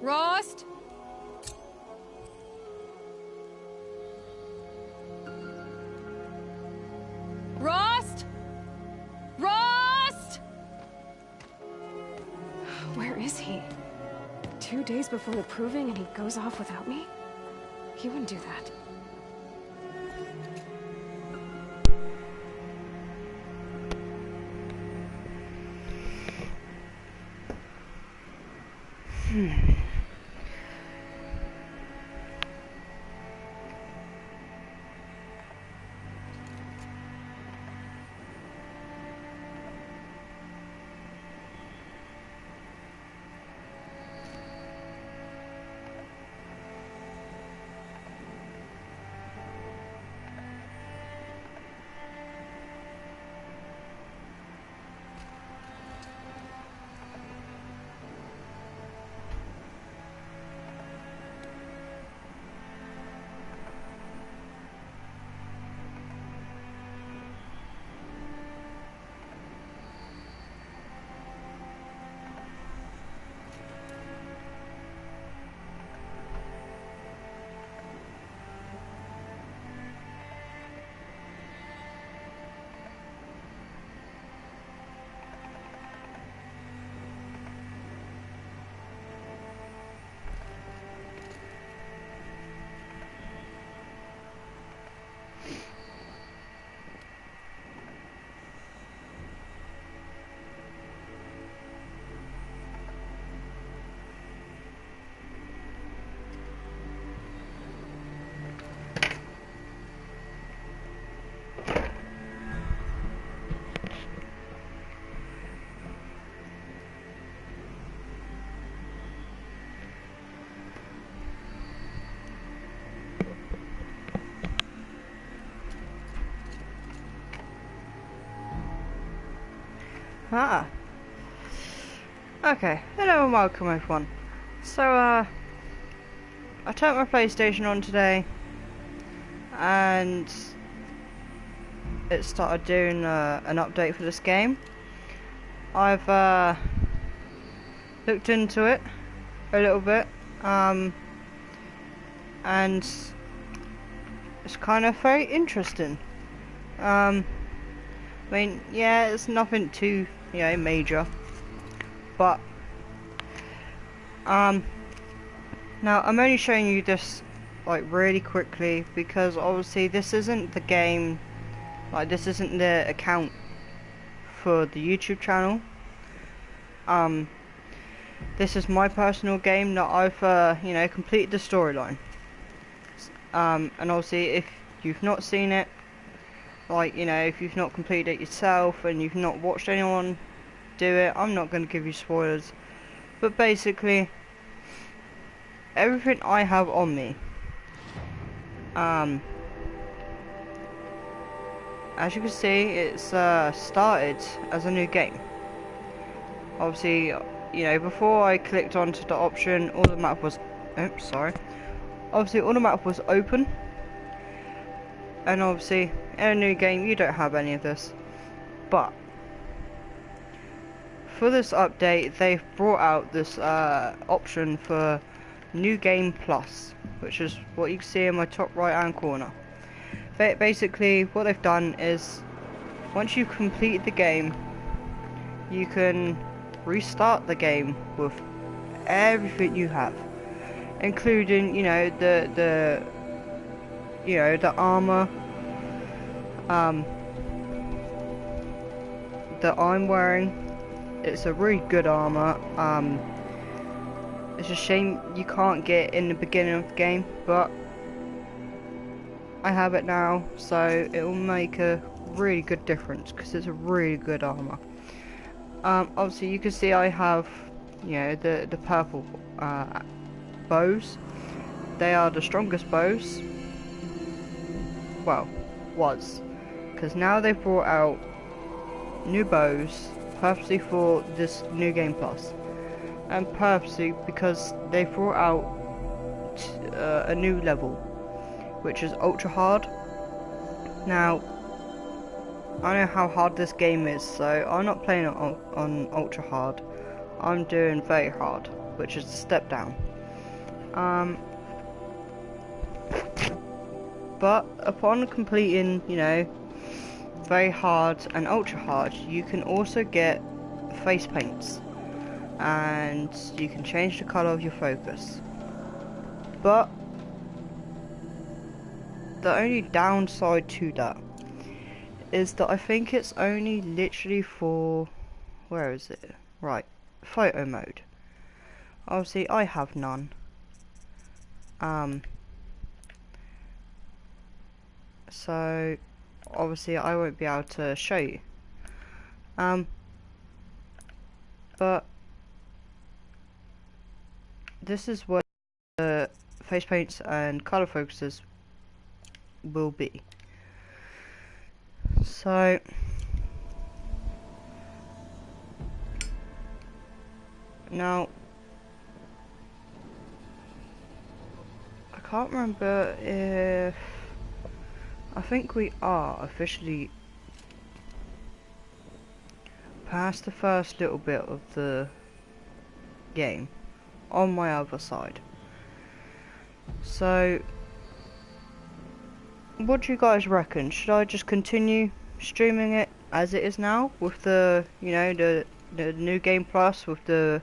Rost? Rost? Rost? Where is he? 2 days before the proving and he goes off without me? He wouldn't do that. Ah. Okay, hello and welcome everyone. So, I turned my PlayStation on today, and it started doing an update for this game. I've looked into it a little bit, and it's kind of very interesting. I mean, yeah, it's nothing too, major, but now I'm only showing you this like really quickly because obviously this isn't the game, like this isn't the account for the YouTube channel. This is my personal game that I've completed the storyline, and obviously if you've not seen it, if you've not completed it yourself and you've not watched anyone do it, I'm not going to give you spoilers. But basically, everything I have on me, as you can see, it's started as a new game. Obviously, before I clicked onto the option, all the map was, obviously all the map was open. And obviously, in a new game, you don't have any of this. But for this update, they've brought out this option for New Game Plus, which is what you can see in my top right hand corner. Basically, what they've done is, once you've completed the game, you can restart the game with everything you have, including, the armor that I'm wearing. It's a really good armor. It's a shame you can't get in the beginning of the game, but I have it now, so it will make a really good difference because it's a really good armor. Obviously you can see I have, the purple bows. They are the strongest bows. Well, was, because now they've brought out new bows purposely for this New Game Plus, and purposely because they brought out a new level, which is ultra hard. Now, I know how hard this game is, so I'm not playing it on ultra hard. I'm doing very hard, which is a step down. Um, but upon completing, you know, very hard and ultra hard, you can also get face paints, and you can change the color of your focus. But the only downside to that is that I think it's only literally for, where is it? Right, photo mode. Obviously I have none. So obviously I won't be able to show you. But this is where the face paints and color focuses will be. So now I can't remember if I think we are officially past the first little bit of the game on my other side. So what do you guys reckon? Should I just continue streaming it as it is now with the, you know, the new game plus, with the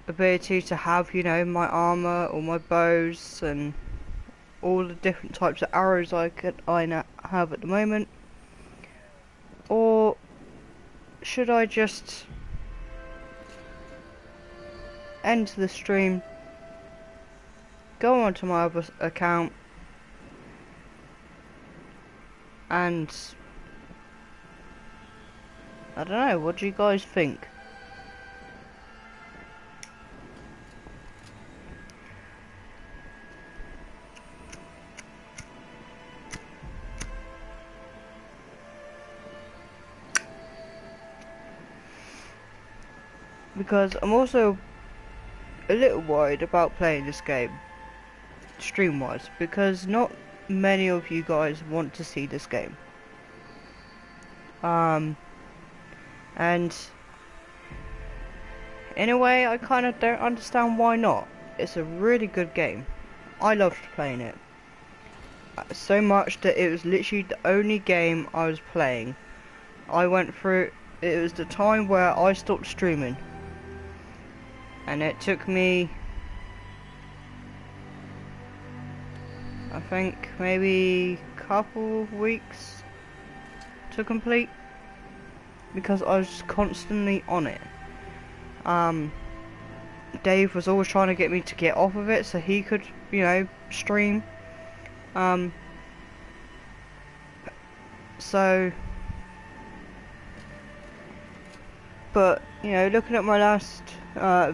ability to have, you know, my armor or my bows and all the different types of arrows I have at the moment? Or should I just end the stream, go onto my other account, and I don't know, what do you guys think? Because I'm also a little worried about playing this game stream wise, because not many of you guys want to see this game. And in a way I kind of don't understand why not. It's a really good game. I loved playing it so much that it was literally the only game I was playing. I went through, it was the time where I stopped streaming, and it took me, I think, maybe a couple of weeks to complete, because I was constantly on it. Dave was always trying to get me to get off of it so he could, you know, stream. But, you know, looking at my last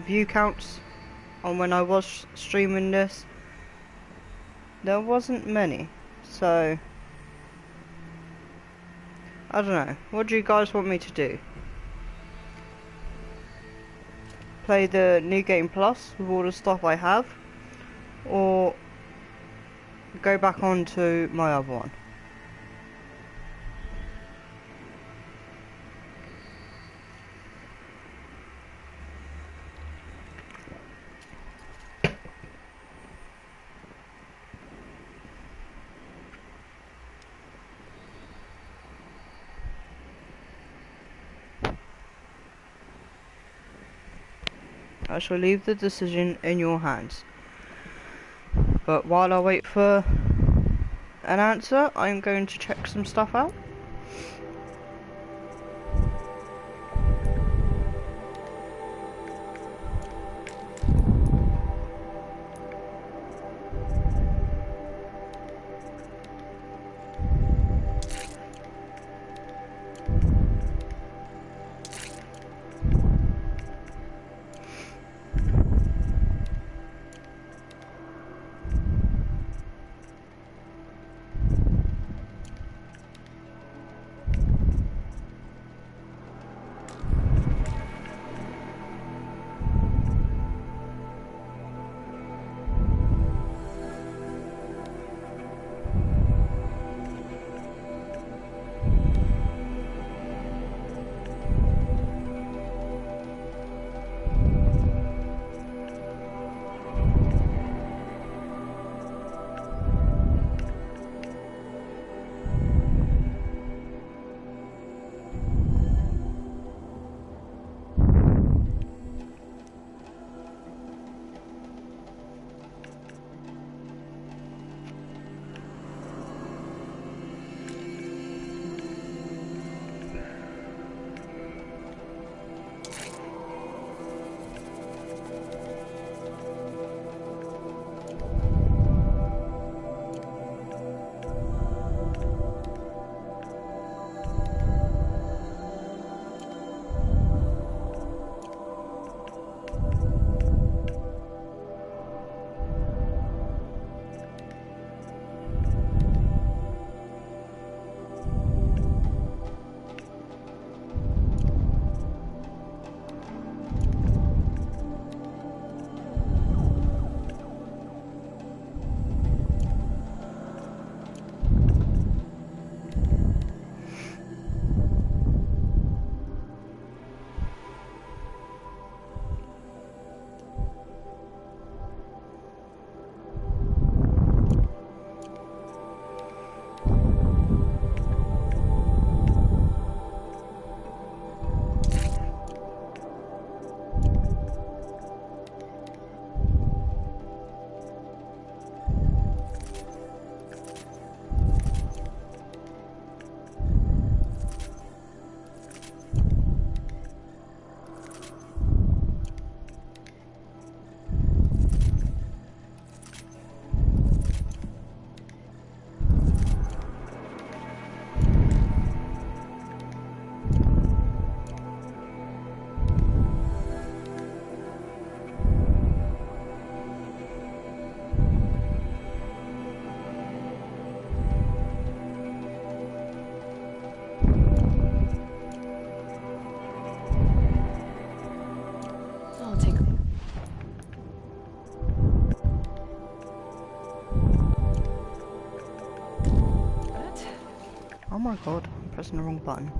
view counts on when I was streaming this, there wasn't many. So I don't know, what do you guys want me to do? Play the new game plus with all the stuff I have, or go back on to my other one? I shall leave the decision in your hands. But while I wait for an answer, I'm going to check some stuff out. my god, I'm pressing the wrong button.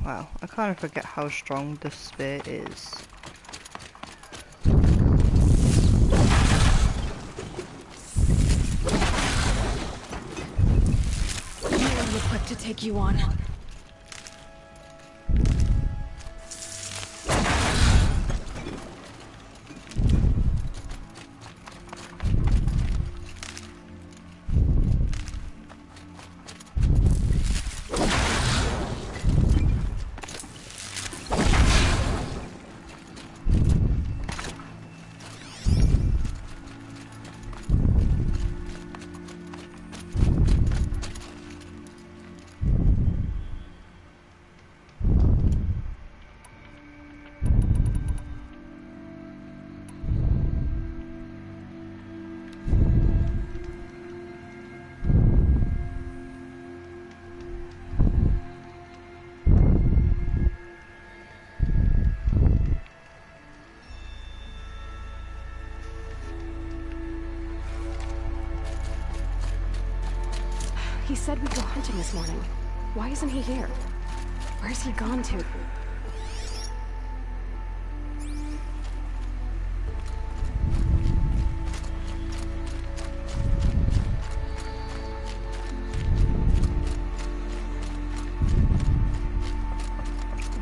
Wow, I kind of forget how strong this spear is. I'm equipped to take you on. He said we'd go hunting this morning. Why isn't he here? Where's he gone to?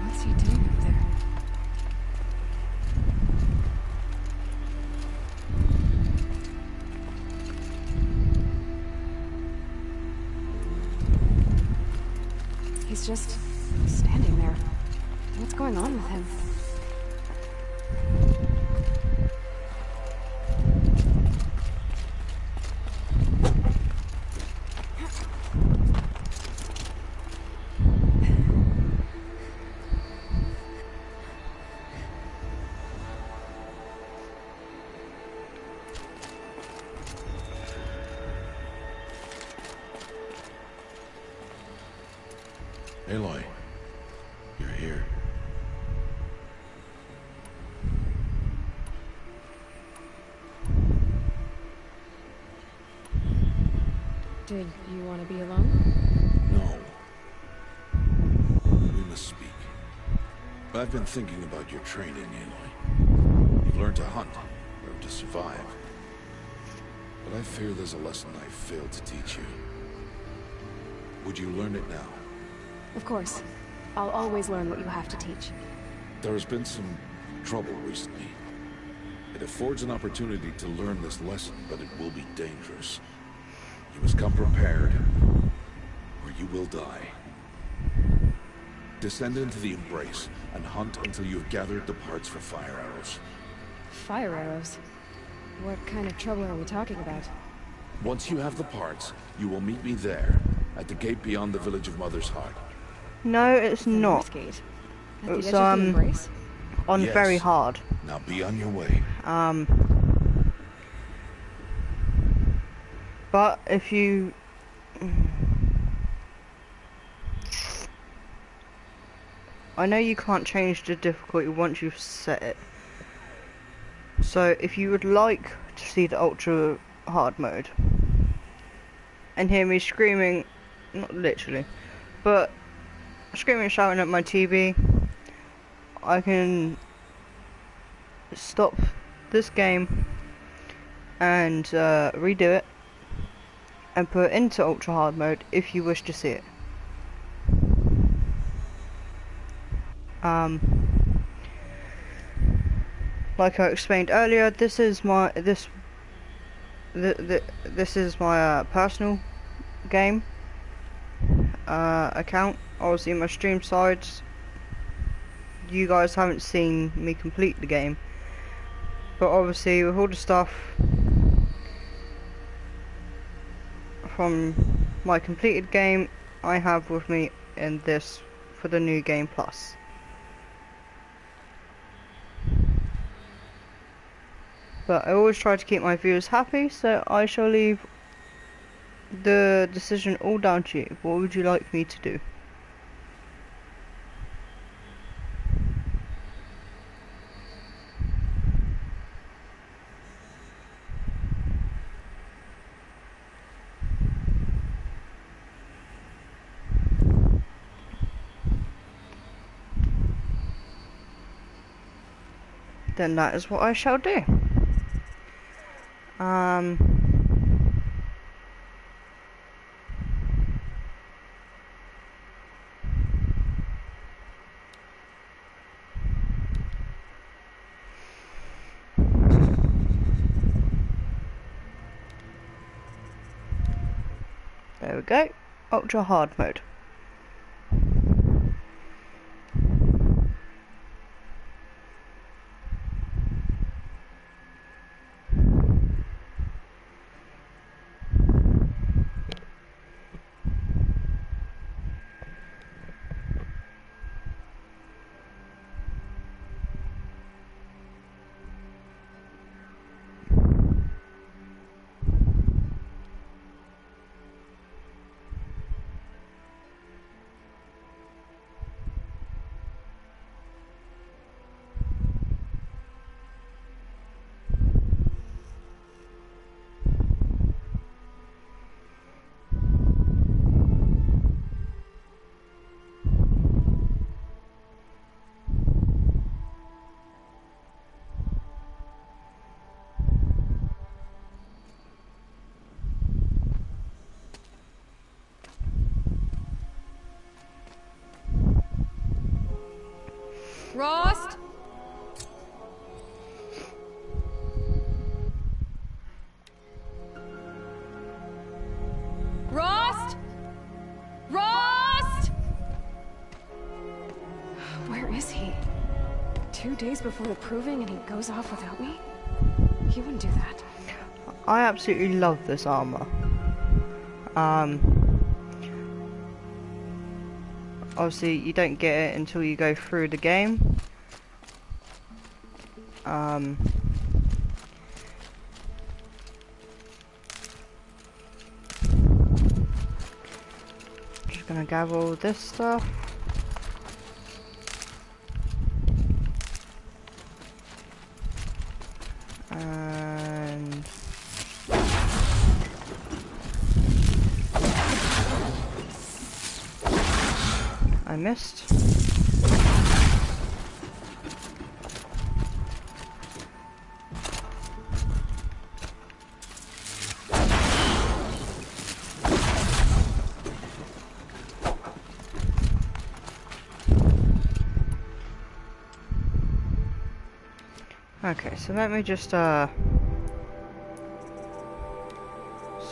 What's he doing up there? He's just standing there. What's going on with him? Aloy, you're here. Did you want to be alone? No. We must speak. I've been thinking about your training, Aloy. You've learned to hunt, learned to survive. But I fear there's a lesson I failed to teach you. Would you learn it now? Of course. I'll always learn what you have to teach. There has been some trouble recently. It affords an opportunity to learn this lesson, but it will be dangerous. You must come prepared, or you will die. Descend into the Embrace, and hunt until you have gathered the parts for fire arrows. Fire arrows? What kind of trouble are we talking about? Once you have the parts, you will meet me there, at the gate beyond the village of Mother's Heart. No, it's not. Gate? At the It's edge of the Embrace? on Yes. very hard. Now be on your way. But if you I know you can't change the difficulty once you've set it. So if you would like to see the ultra hard mode and hear me screaming, not literally, but screaming and shouting at my TV, I can stop this game and redo it and put it into ultra hard mode if you wish to see it. Like I explained earlier, this is my this is my personal game account. Obviously, my stream sides, you guys haven't seen me complete the game, but obviously with all the stuff from my completed game, I have with me in this for the new game plus. But I always try to keep my viewers happy, so I shall leave the decision all down to you. What would you like me to do? Then that is what I shall do. There we go. Ultra hard mode. Rost? Rost? Rost? Where is he? 2 days before the proving and he goes off without me? He wouldn't do that. I absolutely love this armor. Obviously you don't get it until you go through the game. Just gonna gather all this stuff. And I missed. Okay, so let me just sort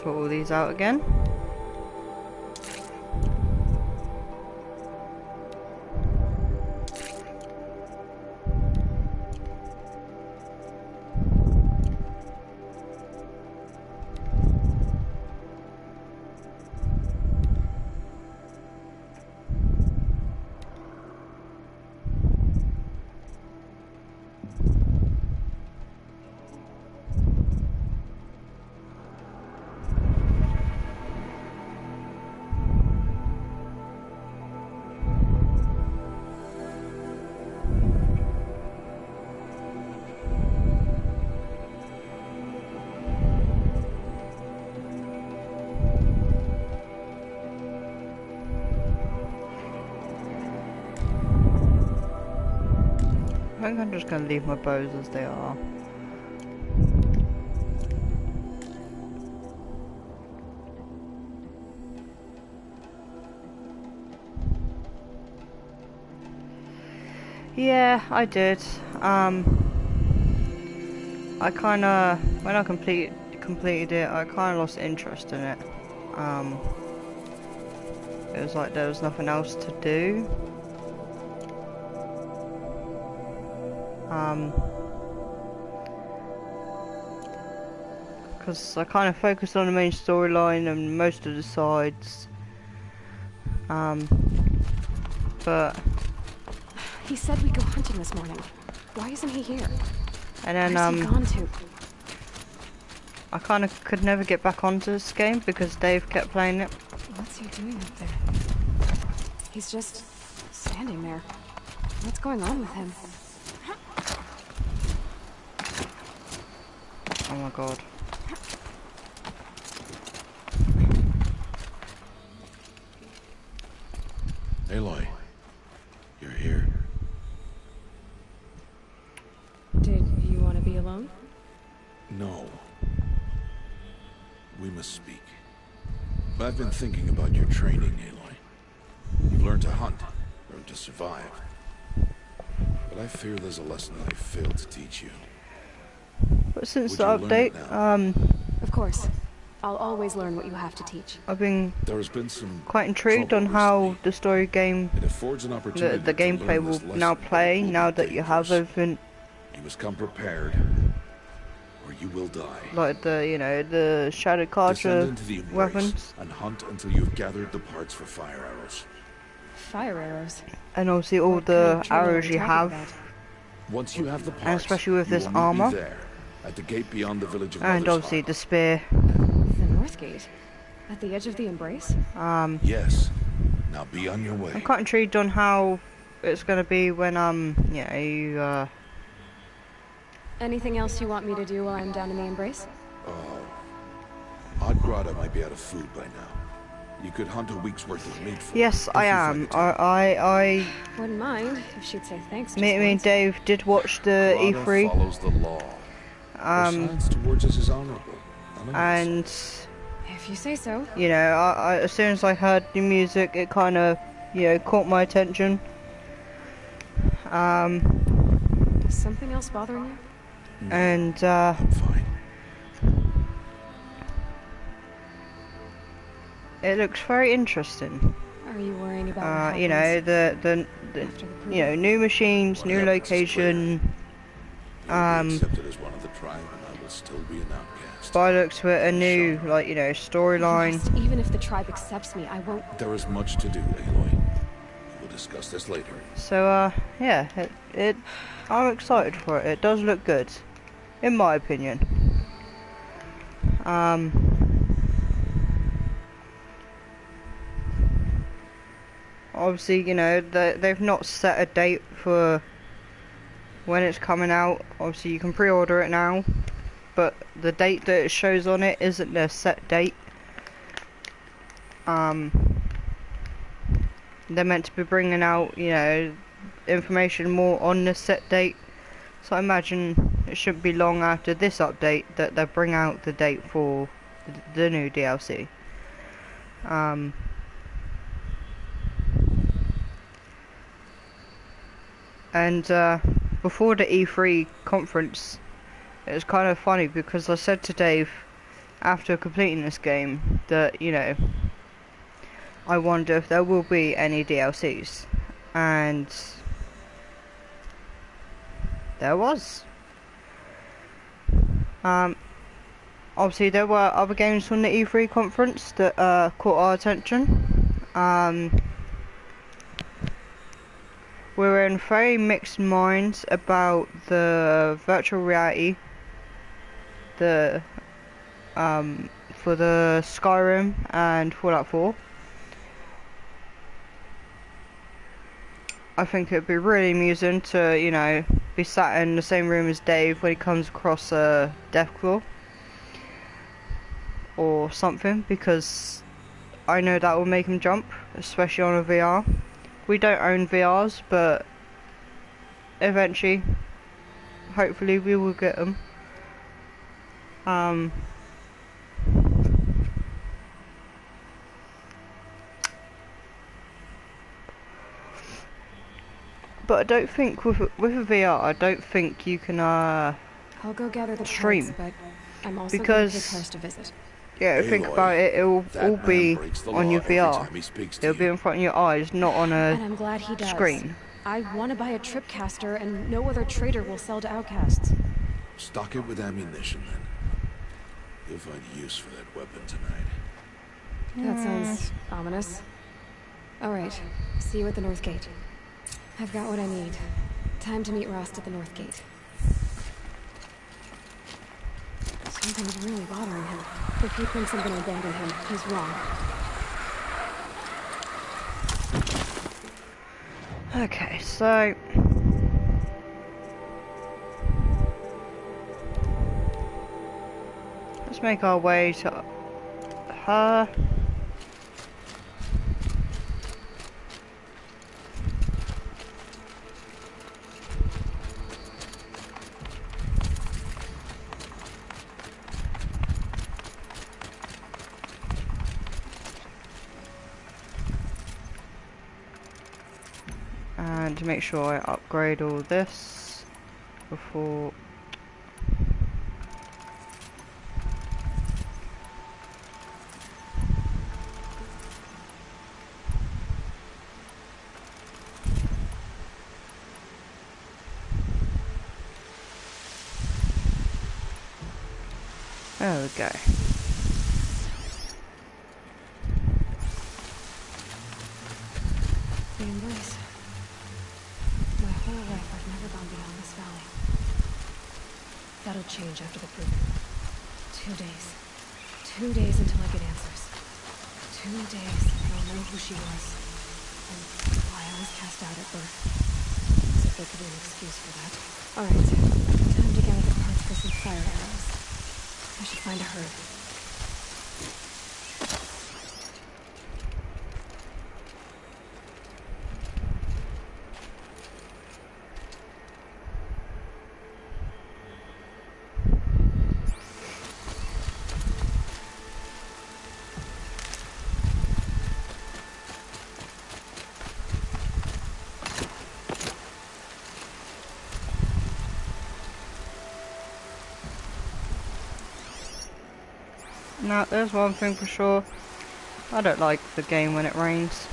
all these out again. I think I'm just going to leave my bows as they are. Yeah, I did. I kinda, when I completed it, I kinda lost interest in it. It was like there was nothing else to do. Because I kind of focused on the main storyline and most of the sides. But He said we'd go hunting this morning. Why isn't he here? and then Where's he gone to? I kind of could never get back onto this game because Dave kept playing it. What's he doing up there? He's just standing there. What's going on with him? Oh my god. Aloy, you're here. Did you want to be alone? No. We must speak. I've been thinking about your training, Aloy. You've learned to hunt, learned to survive. But I fear there's a lesson I failed to teach you. But since Would the you learn it update, Of course. I'll always learn what you have to teach. I've been There has been some quite intrigued on trouble how recently. the story game, It affords an opportunity the to gameplay learn will this lesson, now but play it will now be that you have dangerous. everything, You must come prepared, or you will die. like the shattered Descend cartridge into the embrace weapons, and hunt until you've gathered the parts for fire arrows. Fire arrows. and obviously all What kind the of training are arrows we you talking have. about? Once you have the parts, And especially with you this will meet me armor. there, at the gate beyond the village of And Mother's obviously Heart. the spear. The North Gate? At the edge of the Embrace? Yes. Now be on your way. I'm quite intrigued on how it's gonna be when Anything else you want me to do while I'm down in the Embrace? Oddgrada might be out of food by now. You could hunt a week's worth of meat for Yes, if I you am. find it. Wouldn't mind if she'd say thanks. Me and once. Dave did watch the Grada E3, follows the law. Her silence towards us is honorable. and If you say so. you know, as soon as I heard the music, it kind of, caught my attention. Is something else bothering you? And I'm fine. it looks very interesting. Are you worrying about what You know, happens the after the proving? new machines, What new happens is clear. location. You'll be accepted as one of the tribe, and I will still be an outcast. By the looks of it, a new storyline. Lost. Even if the tribe accepts me, I won't. There is much to do, Aloy. We'll discuss this later. So yeah, I'm excited for it. It does look good, in my opinion. Obviously, they've not set a date for when it's coming out. Obviously, you can pre-order it now, but the date that it shows on it isn't a set date. They're meant to be bringing out, information more on the set date. So I imagine it shouldn't be long after this update that they'll bring out the date for the new DLC. And before the E3 conference, it was kind of funny because I said to Dave, after completing this game, that, I wonder if there will be any DLCs. And there was. Obviously there were other games from the E3 conference that caught our attention. We were in very mixed minds about the virtual reality, for the Skyrim and Fallout 4. I think it'd be really amusing to, be sat in the same room as Dave when he comes across a Deathclaw or something, because I know that will make him jump, especially on a VR. We don't own VRs, but eventually, hopefully we will get them. But I don't think with a VR, I don't think you can I'll go gather the stream, parts, but I'm also because going to take Hurst to visit. yeah, think Aloy, about it, it'll that all man be breaks the on law your every VR. time he speaks to It'll be you. in front of your eyes, not on And a I'm glad he does. screen. I want to buy a tripcaster, and no other trader will sell to outcasts. Stock it with ammunition, then. You'll find use for that weapon tonight. That sounds ominous. Alright, see you at the North Gate. I've got what I need. Time to meet Rost at the North Gate. Something's really bothering him. If he thinks I'm gonna abandon him, he's wrong. Okay, so let's make our way to her. And to make sure I upgrade all this before there we go. The embrace. My whole life I've never gone beyond this valley. That'll change after the proving. 2 days. 2 days until I get answers. 2 days and I'll know who she was. And why I was cast out at birth. As if there could be an excuse for that. Alright. Time to gather the parts for some fire arrows. I should find a herd. Now, there's one thing for sure. I don't like the game when it rains.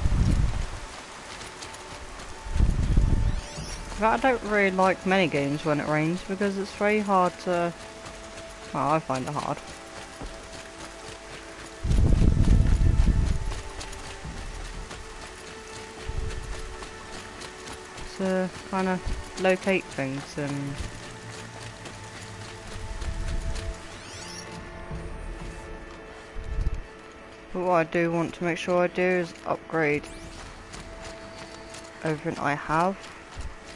But I don't really like many games when it rains because it's very hard to... Well, I find it hard. To kind of locate things and... But what I do want to make sure I do is upgrade everything I have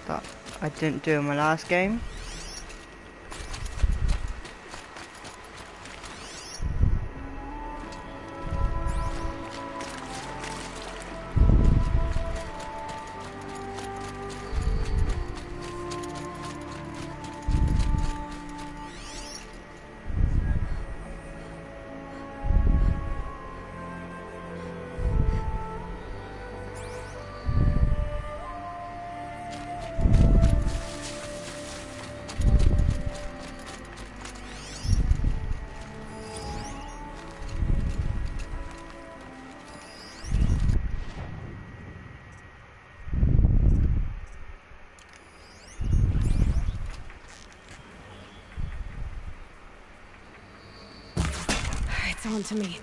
that I didn't do in my last game. It's on to me.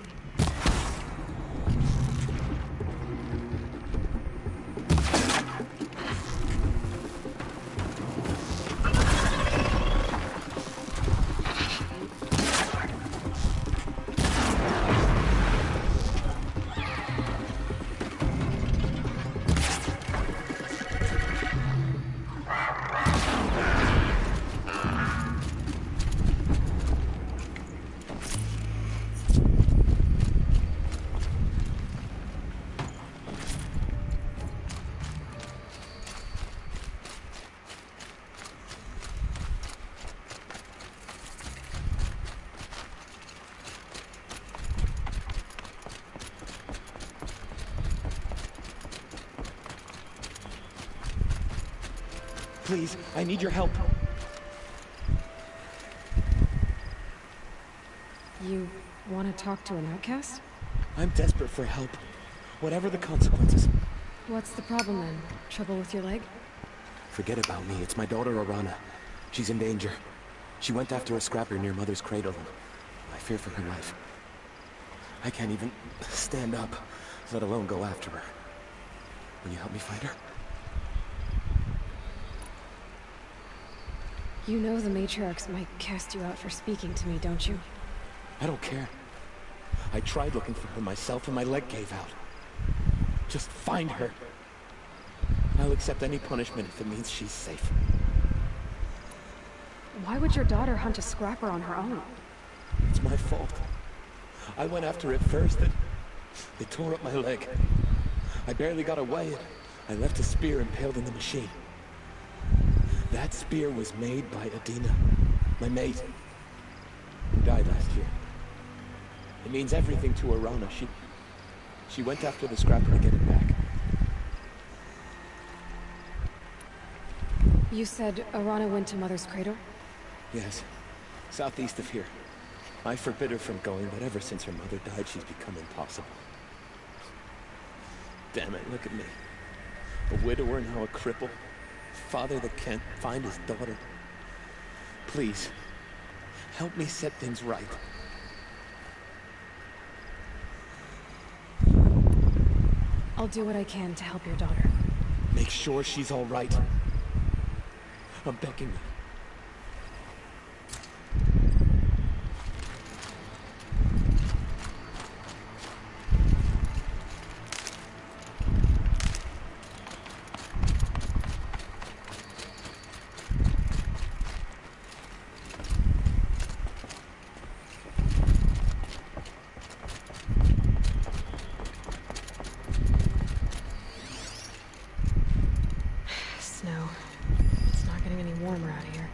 Please, I need your help. You want to talk to an outcast? I'm desperate for help. Whatever the consequences. What's the problem then? Trouble with your leg? Forget about me. It's my daughter, Arana. She's in danger. She went after a scrapper near Mother's cradle. I fear for her life. I can't even stand up, let alone go after her. Will you help me find her? You know the matriarchs might cast you out for speaking to me, don't you? I don't care. I tried looking for her myself and my leg gave out. Just find her. I'll accept any punishment if it means she's safe. Why would your daughter hunt a scrapper on her own? It's my fault. I went after it first and it tore up my leg. I barely got away and I left a spear impaled in the machine. That spear was made by Adina, my mate, who died last year. It means everything to Arana. She went after the scrapper to get it back. You said Arana went to Mother's cradle? Yes, southeast of here. I forbid her from going, but ever since her mother died, she's become impossible. Damn it, look at me. A widower, now a cripple. Father that can't find his daughter. Please, help me set things right. I'll do what I can to help your daughter. Make sure she's all right. I'm begging you. Snow. It's not getting any warmer out here.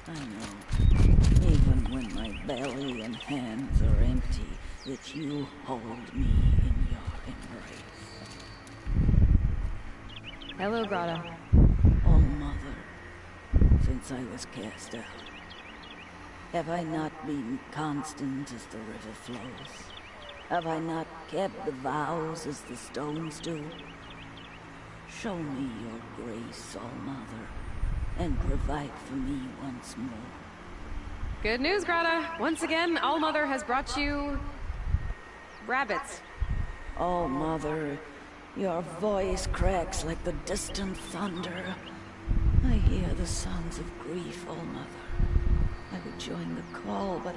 I know, even when my belly and hands are empty, that you hold me in your embrace. Hello, Grata. Oh, Mother, since I was cast out, have I not been constant as the river flows? Have I not kept the vows as the stones do? Show me your grace, oh Mother, and provide for me once more. Good news, Grata. Once again, All-Mother has brought you... rabbits. Oh, Mother, your voice cracks like the distant thunder. I hear the sounds of grief, oh Mother. I would join the call, but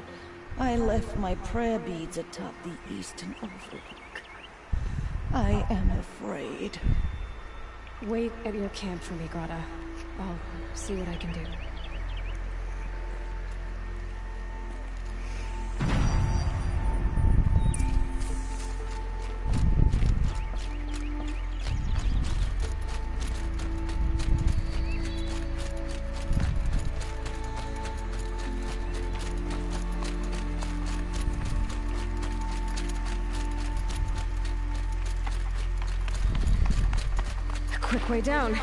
I left my prayer beads atop the eastern overlook. I am afraid. Wait at your camp for me, Grata. I'll see what I can do. A quick way down.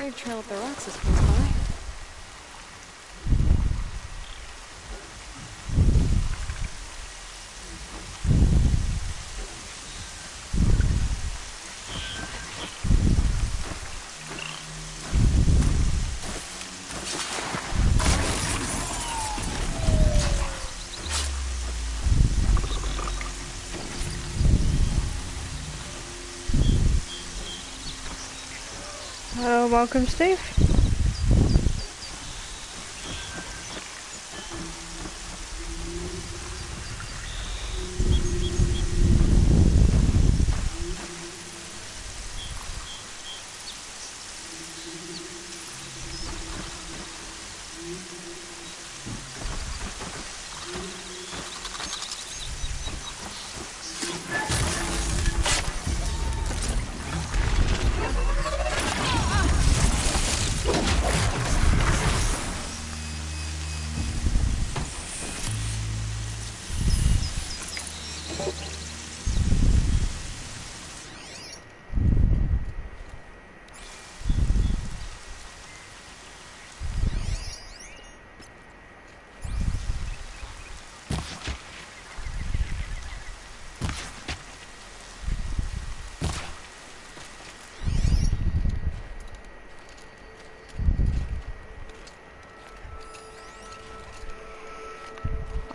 Trade trail up the rocks is close by. Welcome, Steve.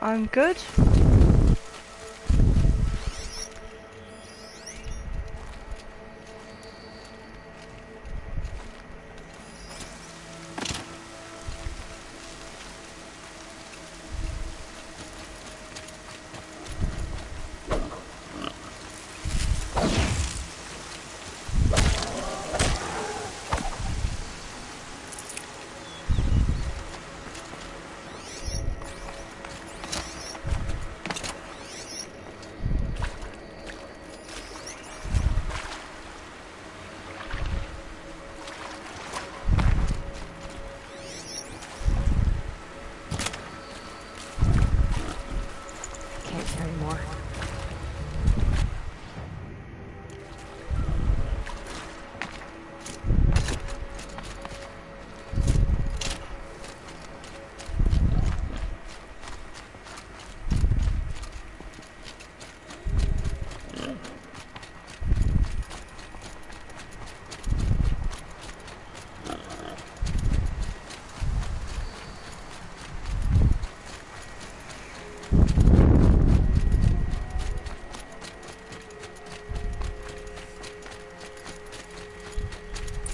I'm good.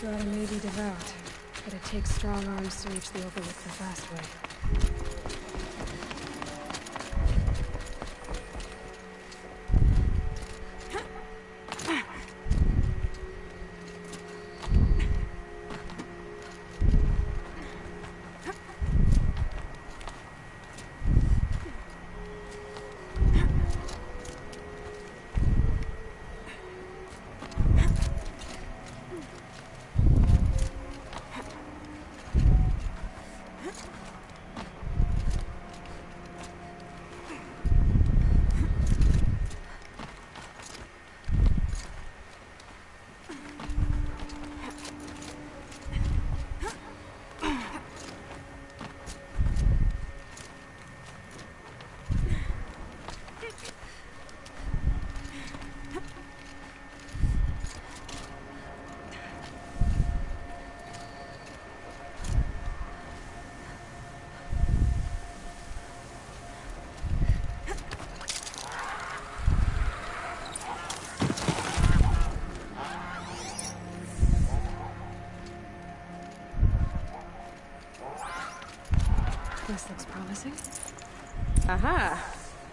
Daughter may be devout, but it takes strong arms to reach the overlook the fast way. This looks promising. Aha!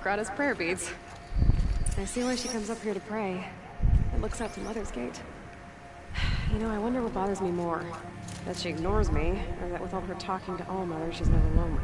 Grata's prayer beads. I see why she comes up here to pray. It looks out to Mother's Gate. You know, I wonder what bothers me more. That she ignores me, or that with all her talking to All-Mother, she's never lonely.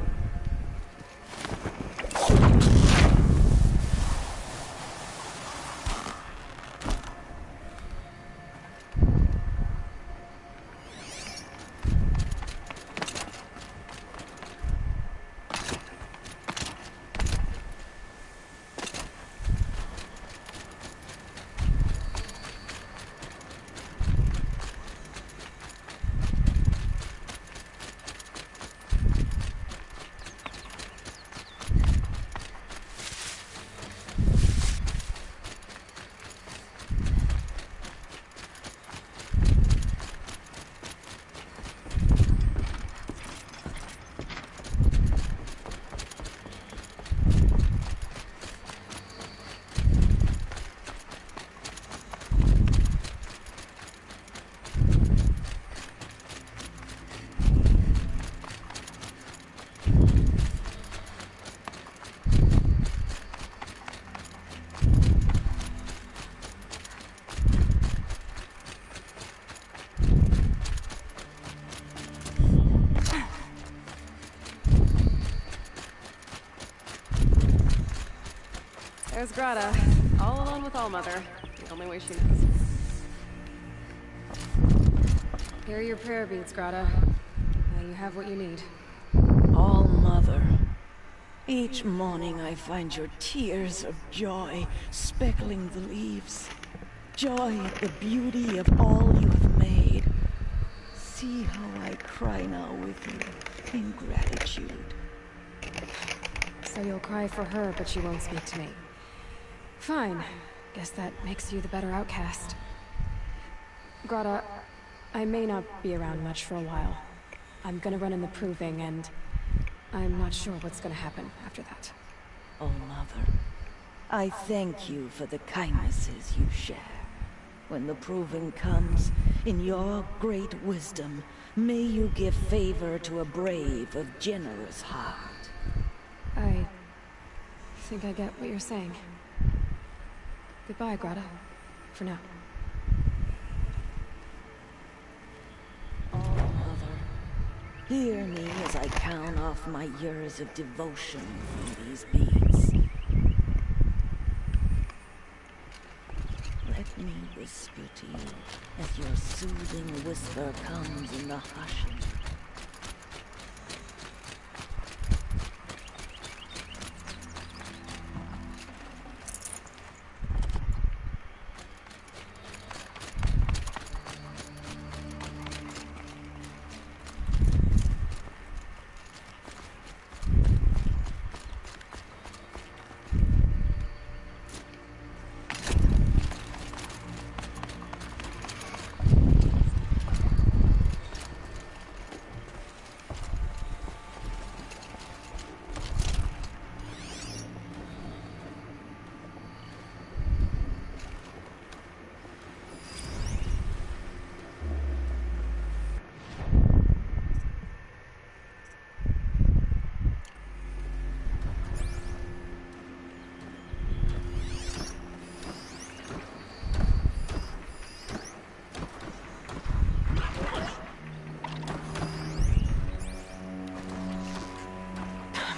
There's Grata, all alone with Allmother, the only way she knows. Here are your prayer beads, Grata. Now you have what you need. All Mother. Each morning I find your tears of joy speckling the leaves. Joy at the beauty of all you have made. See how I cry now with you in gratitude. So you'll cry for her, but you won't speak to me. Fine. Guess that makes you the better outcast. Grata, I may not be around much for a while. I'm gonna run in the proving, and I'm not sure what's gonna happen after that. Oh, Mother, I thank you for the kindnesses you share. When the proving comes, in your great wisdom, may you give favor to a brave of generous heart. I think I get what you're saying. Goodbye, Grata. For now. Oh, Mother, hear me as I count off my years of devotion from these beads. Let me whisper to you as your soothing whisper comes in the hush.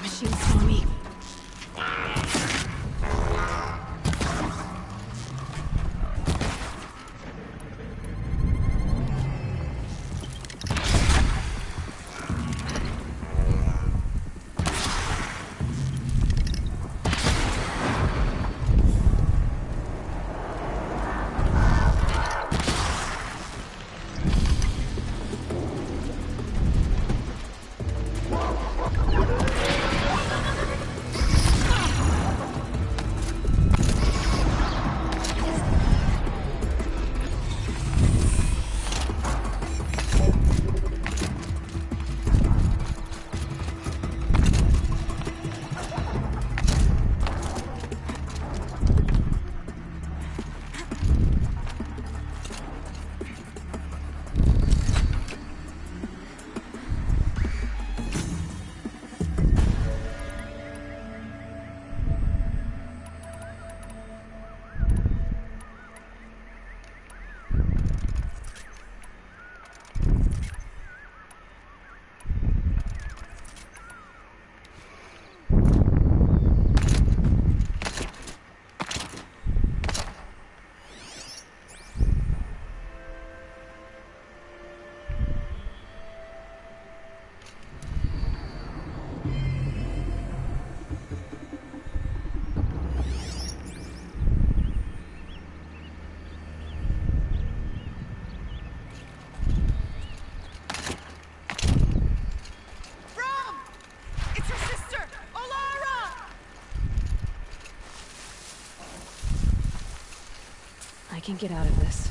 Machine saw me. I can get out of this.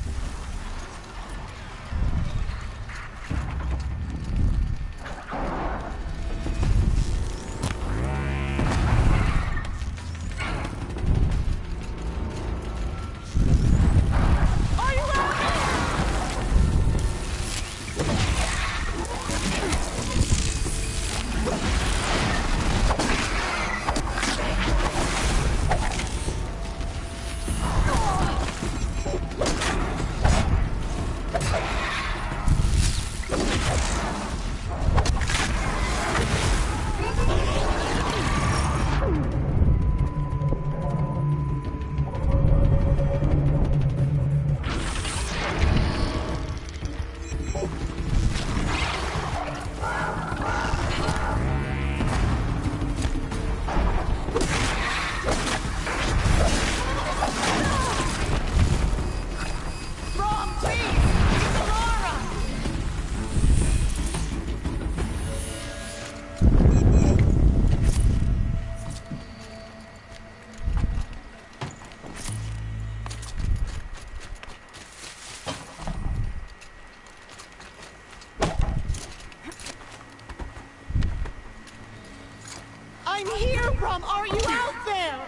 I'm here, Brom! Are you out there?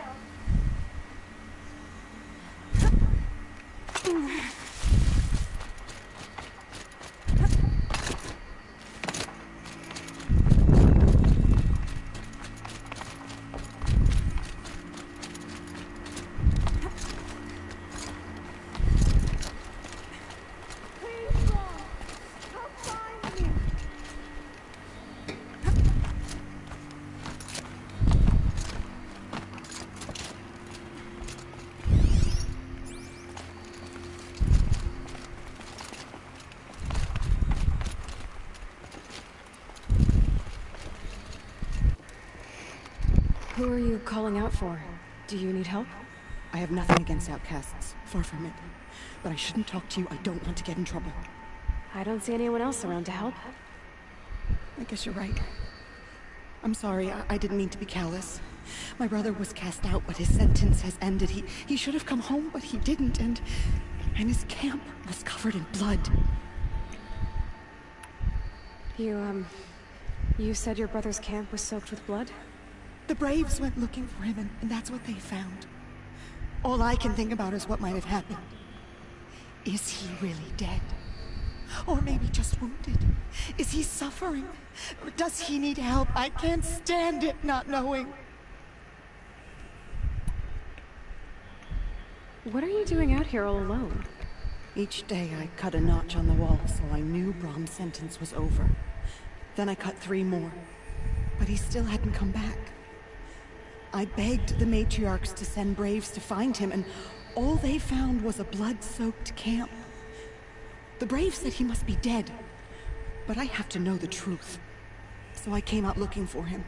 Who are you calling out for? Do you need help? I have nothing against outcasts. Far from it. But I shouldn't talk to you. I don't want to get in trouble. I don't see anyone else around to help. I guess you're right. I'm sorry. I didn't mean to be callous. My brother was cast out, but his sentence has ended. He should have come home, but he didn't, and his camp was covered in blood. You said your brother's camp was soaked with blood? The Braves went looking for him, and that's what they found. All I can think about is what might have happened. Is he really dead? Or maybe just wounded? Is he suffering? Does he need help? I can't stand it not knowing. What are you doing out here all alone? Each day I cut a notch on the wall so I knew Brom's sentence was over. Then I cut 3 more, but he still hadn't come back. I begged the matriarchs to send Braves to find him, and all they found was a blood-soaked camp. The Braves said he must be dead, but I have to know the truth. So I came out looking for him.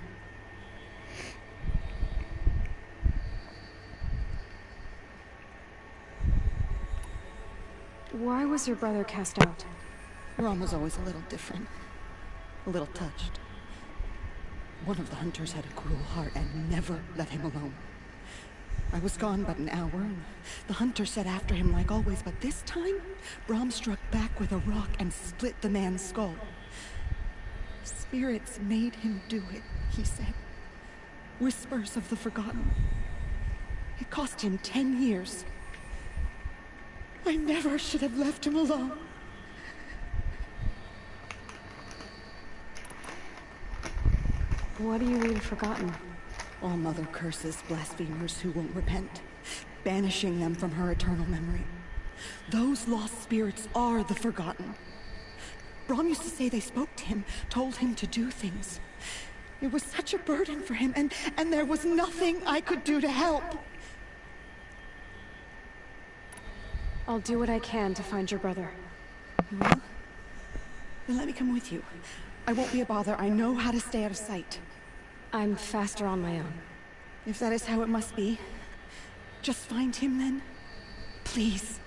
Why was your brother cast out? Brom was always a little different. A little touched. One of the hunters had a cruel heart and never let him alone. I was gone but an hour, and the hunter set after him like always, but this time, Brom struck back with a rock and split the man's skull. Spirits made him do it, he said. Whispers of the forgotten. It cost him 10 years. I never should have left him alone. What do you mean, forgotten? All Mother curses blasphemers who won't repent, banishing them from her eternal memory. Those lost spirits are the forgotten. Brom used to say they spoke to him, told him to do things. It was such a burden for him, and there was nothing I could do to help. I'll do what I can to find your brother. Well, then let me come with you. I won't be a bother. I know how to stay out of sight. I'm faster on my own. If that is how it must be, just find him then. Please.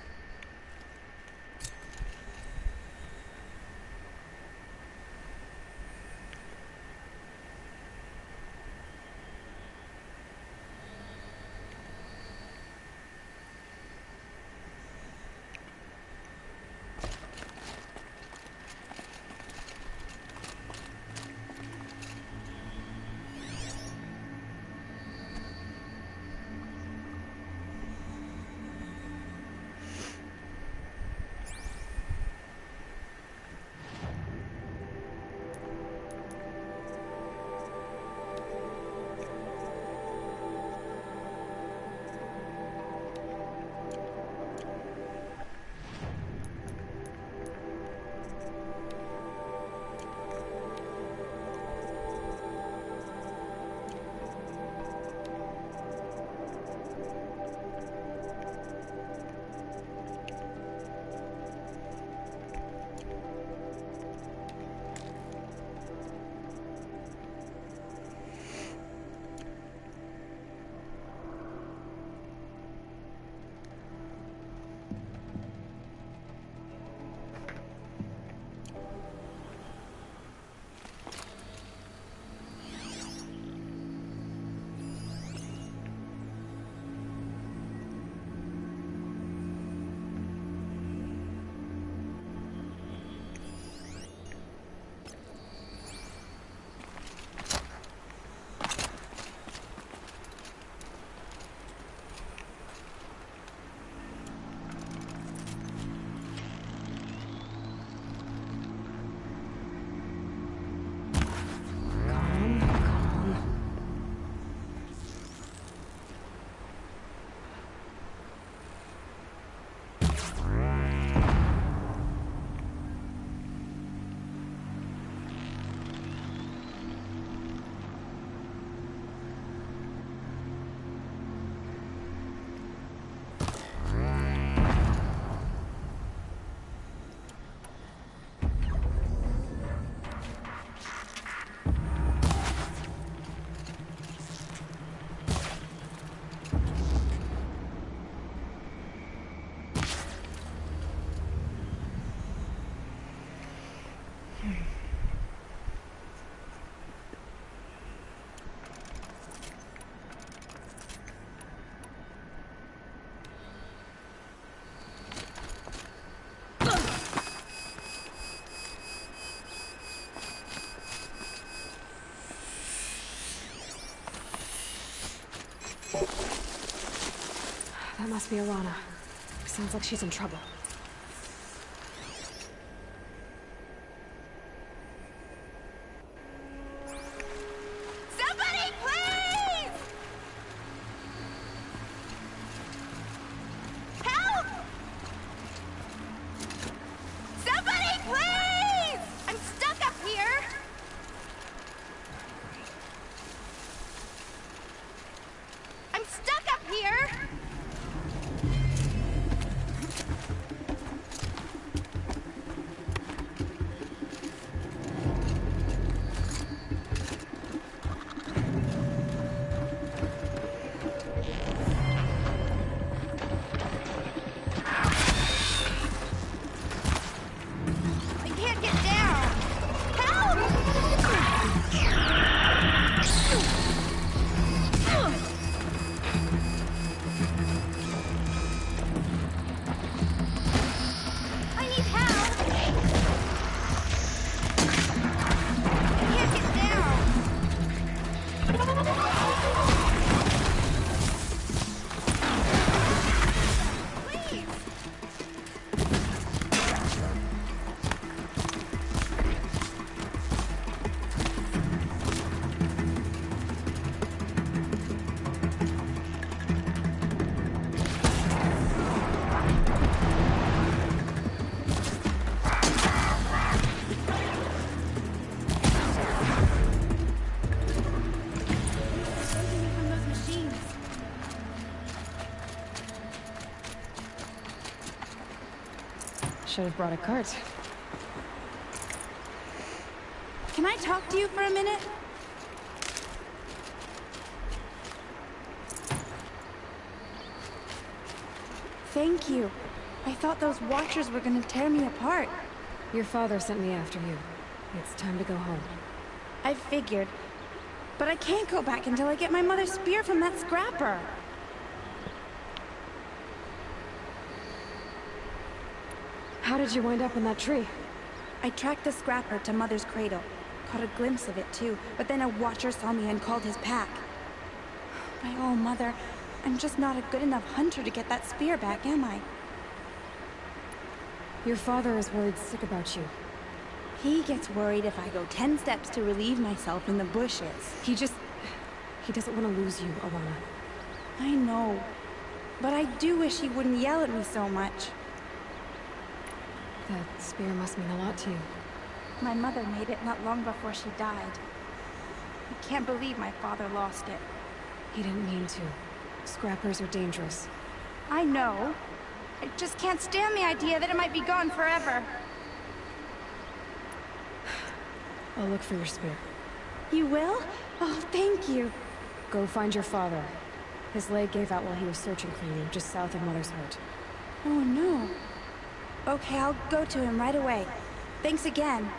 That must be Alana. Sounds like she's in trouble. Somebody, please! Help! Somebody, please! I'm stuck up here! I'm stuck up here! I can't get down! I need help! I can't get down! Please! Saving me from those machines. Should have brought a cart. Can I talk to you for a minute? Thank you. I thought those Watchers were gonna tear me apart. Your father sent me after you. It's time to go home. I figured. But I can't go back until I get my mother's spear from that scrapper. How did you wind up in that tree? I tracked the scrapper to Mother's cradle. Caught a glimpse of it too, but then a Watcher saw me and called his pack. My oh, Mother, I'm just not a good enough hunter to get that spear back, am I? Your father is worried sick about you. He gets worried if I go 10 steps to relieve myself in the bushes. He doesn't want to lose you, Alana. I know, but I do wish he wouldn't yell at me so much. That spear must mean a lot to you. My mother made it not long before she died. I can't believe my father lost it. He didn't mean to. Scrappers are dangerous. I know. I just can't stand the idea that it might be gone forever. I'll look for your spear. You will? Oh, thank you. Go find your father. His leg gave out while he was searching for you, just south of Mother's Heart. Oh, no. Okay, I'll go to him right away. Thanks again.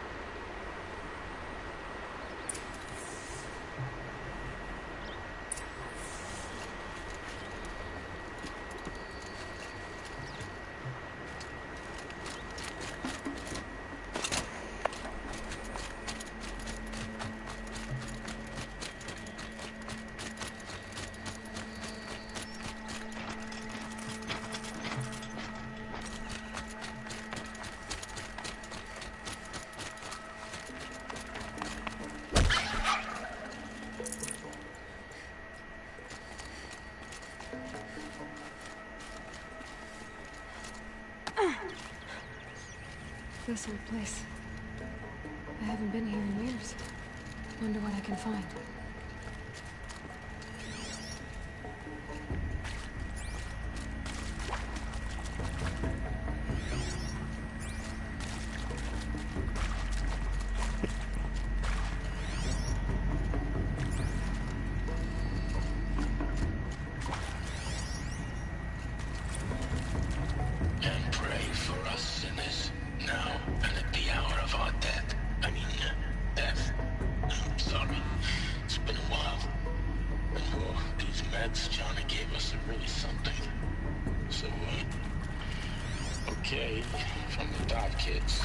This old place. I haven't been here in years. Wonder what I can find. And pray for us sinners, now and at the hour of our death. I mean, death. I'm sorry. It's been a while. And these meds Johnny gave us are really something. So, okay, from the Dot Kids.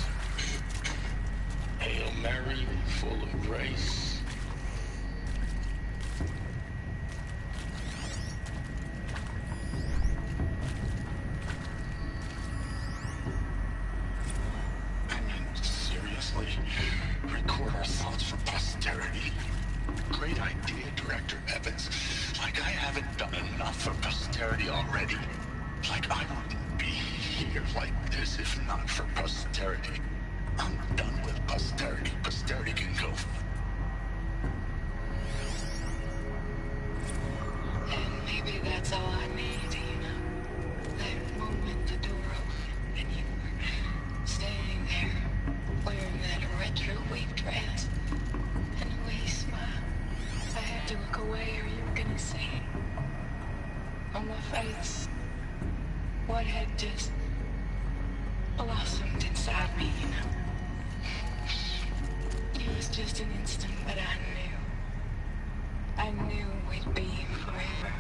Hail Mary, full of grace. great idea, Director Evans. Like I haven't done enough for posterity already. Like I wouldn't be here like this if not for posterity. I'm done with posterity. Posterity can go. And maybe that's all I need, you know? That moment the door opened and you were standing there, wearing that retro weave dress and a wee smile. I had to look away or you were gonna see on my face what had just blossomed inside me, you know? It was just an instant, but I knew we'd be forever.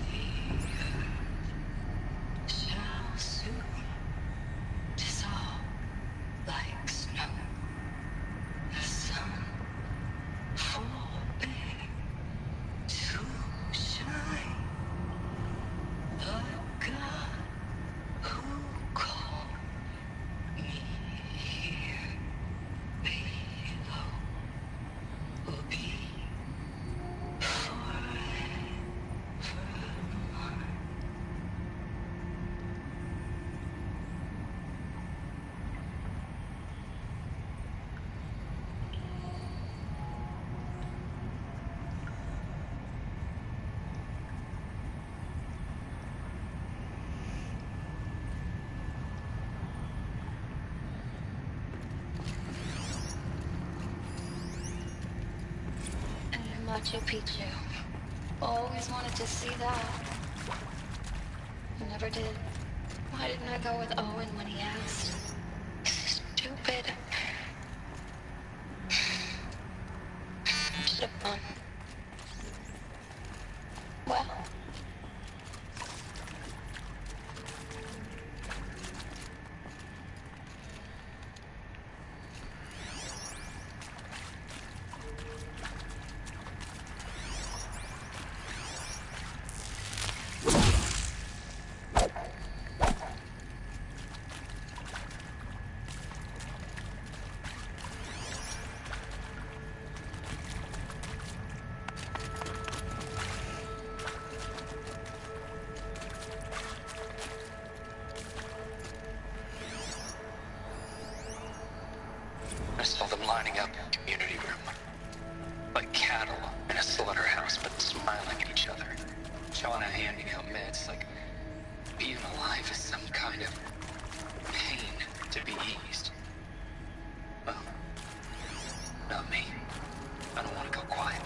The earth shall soon dissolve like snow. The sun forbade to shine. The God who called me here below will be forever mine. And Machu Picchu. Always wanted to see that. Never did. Why didn't I go with Owen when he asked? Stupid. Should have gone. Well. I saw them lining up in the community room. Like cattle in a slaughterhouse, but smiling at each other. Shauna handing out meds like being alive is some kind of pain to be eased. Well, not me. I don't want to go quiet.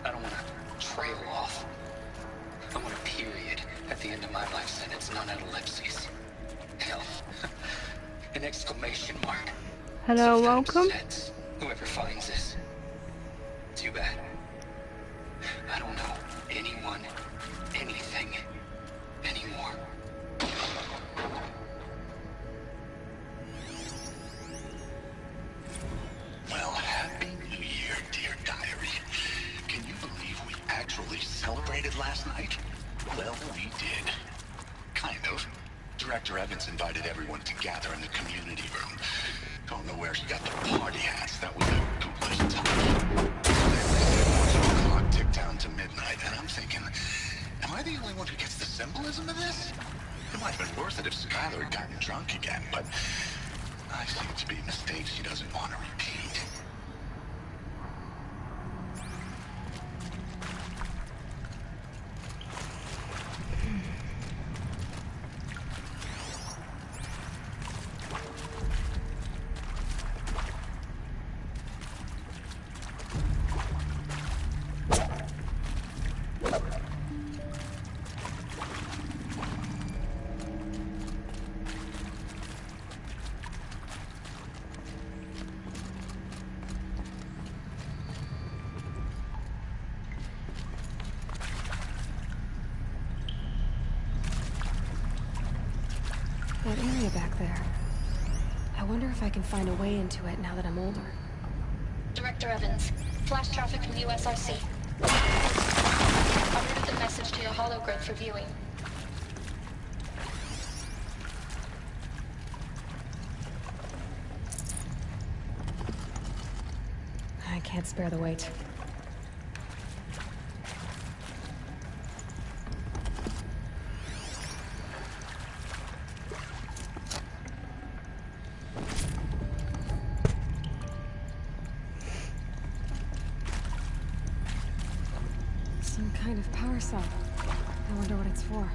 I don't want to trail off. I want a period at the end of my life sentence, not an ellipses. Hell, an exclamation mark. Hello, welcome. Sense, whoever finds this. Too bad. I don't know anyone, anything, anymore. Well, happy New Year, dear diary. Can you believe we actually celebrated last night? Well, we did. Kind of. Director Evans invited everyone to gather in the community room. Don't know where she got the party hats. That was a ghoulish touch. Watching the clock tick down to midnight, and I'm thinking, am I the only one who gets the symbolism of this? It might have been worth it if Skylar had gotten drunk again, but I seem to be mistakes she doesn't want to repeat. That area back there. I wonder if I can find a way into it now that I'm older. Director Evans, flash traffic from the USRC. I routed the message to your hologrid for viewing. can't spare the weight. Some kind of power cell. I wonder what it's for.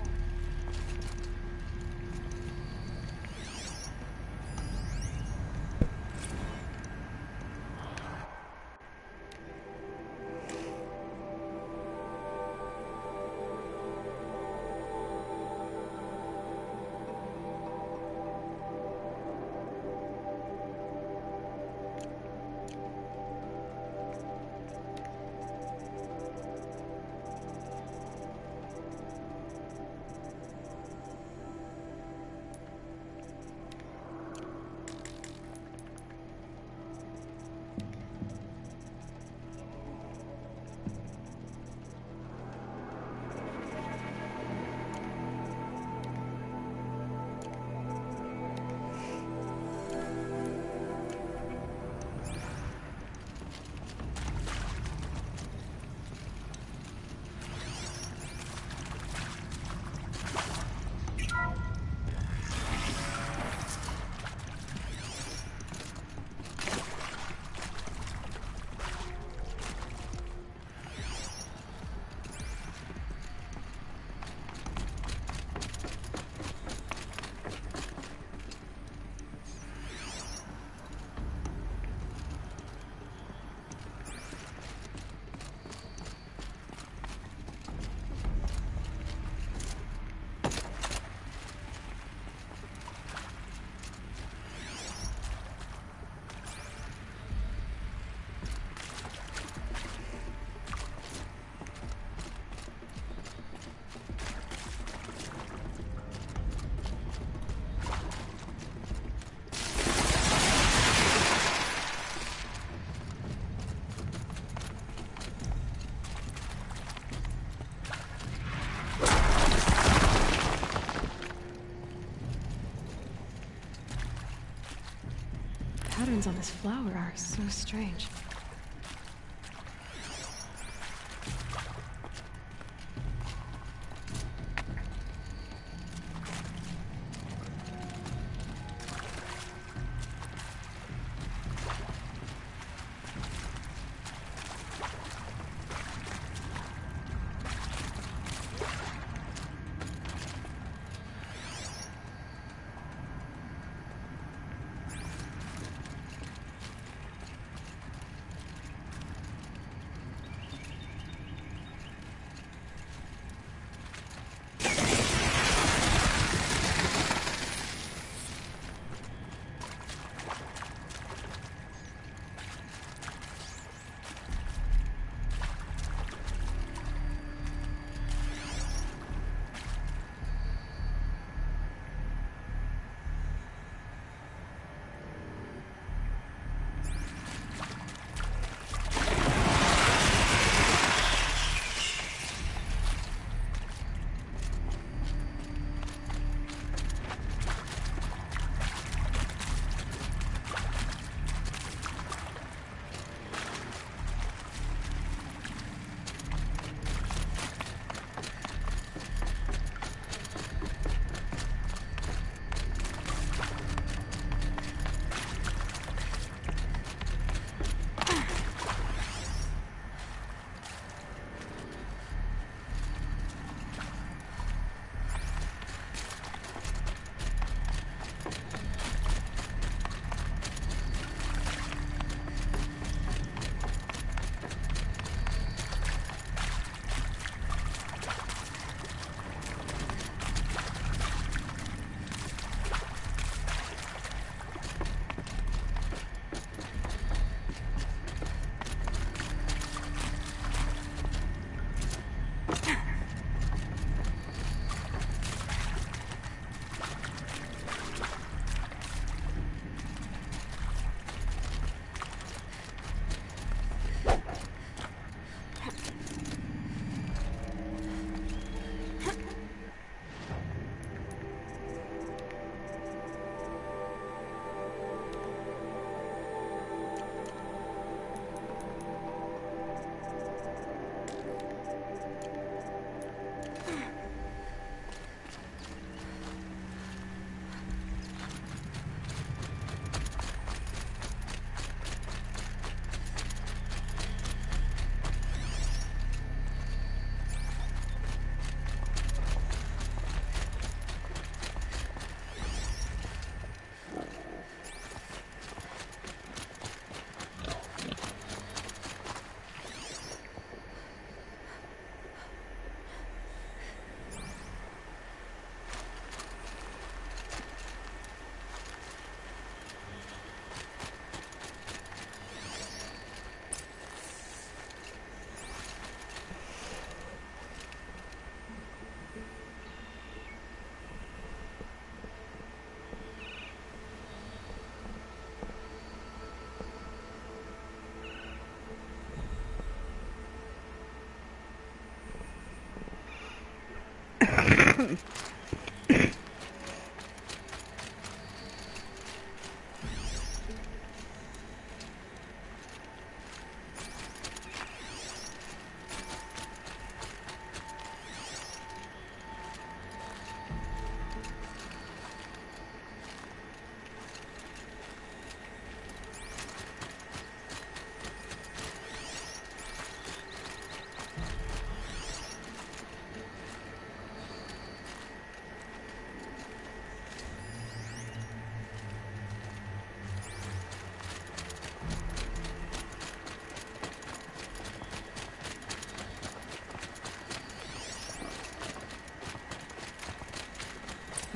Patterns on this flower are so strange.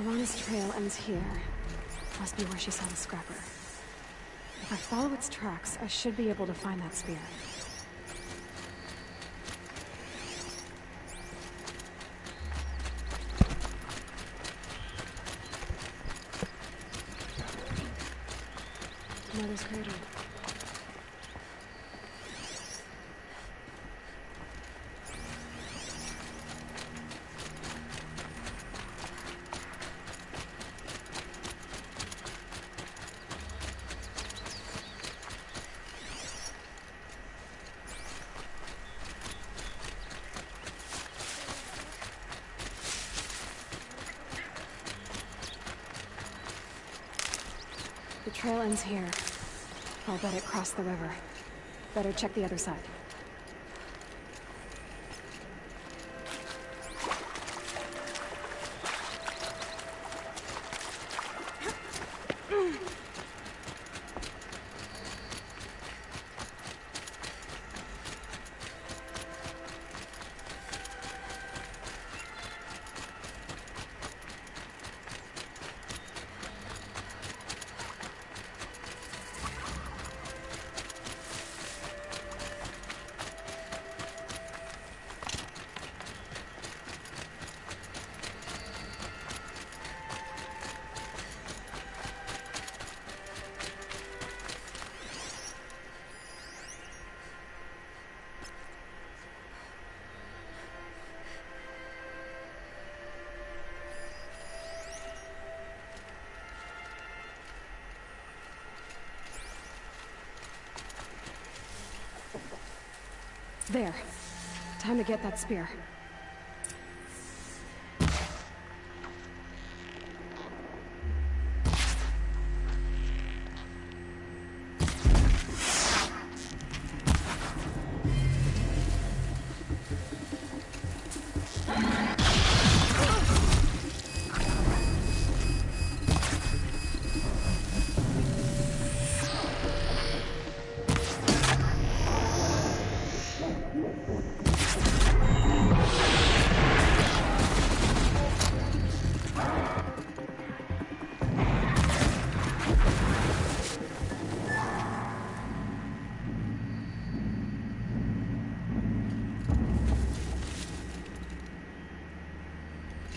Lawless trail ends here. Must be where she saw the scrapper. If I follow its tracks, I should be able to find that spear. Mother's cradle. The trail ends here. I'll bet it crossed the river. Better check the other side. There. Time to get that spear.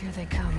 Here they come.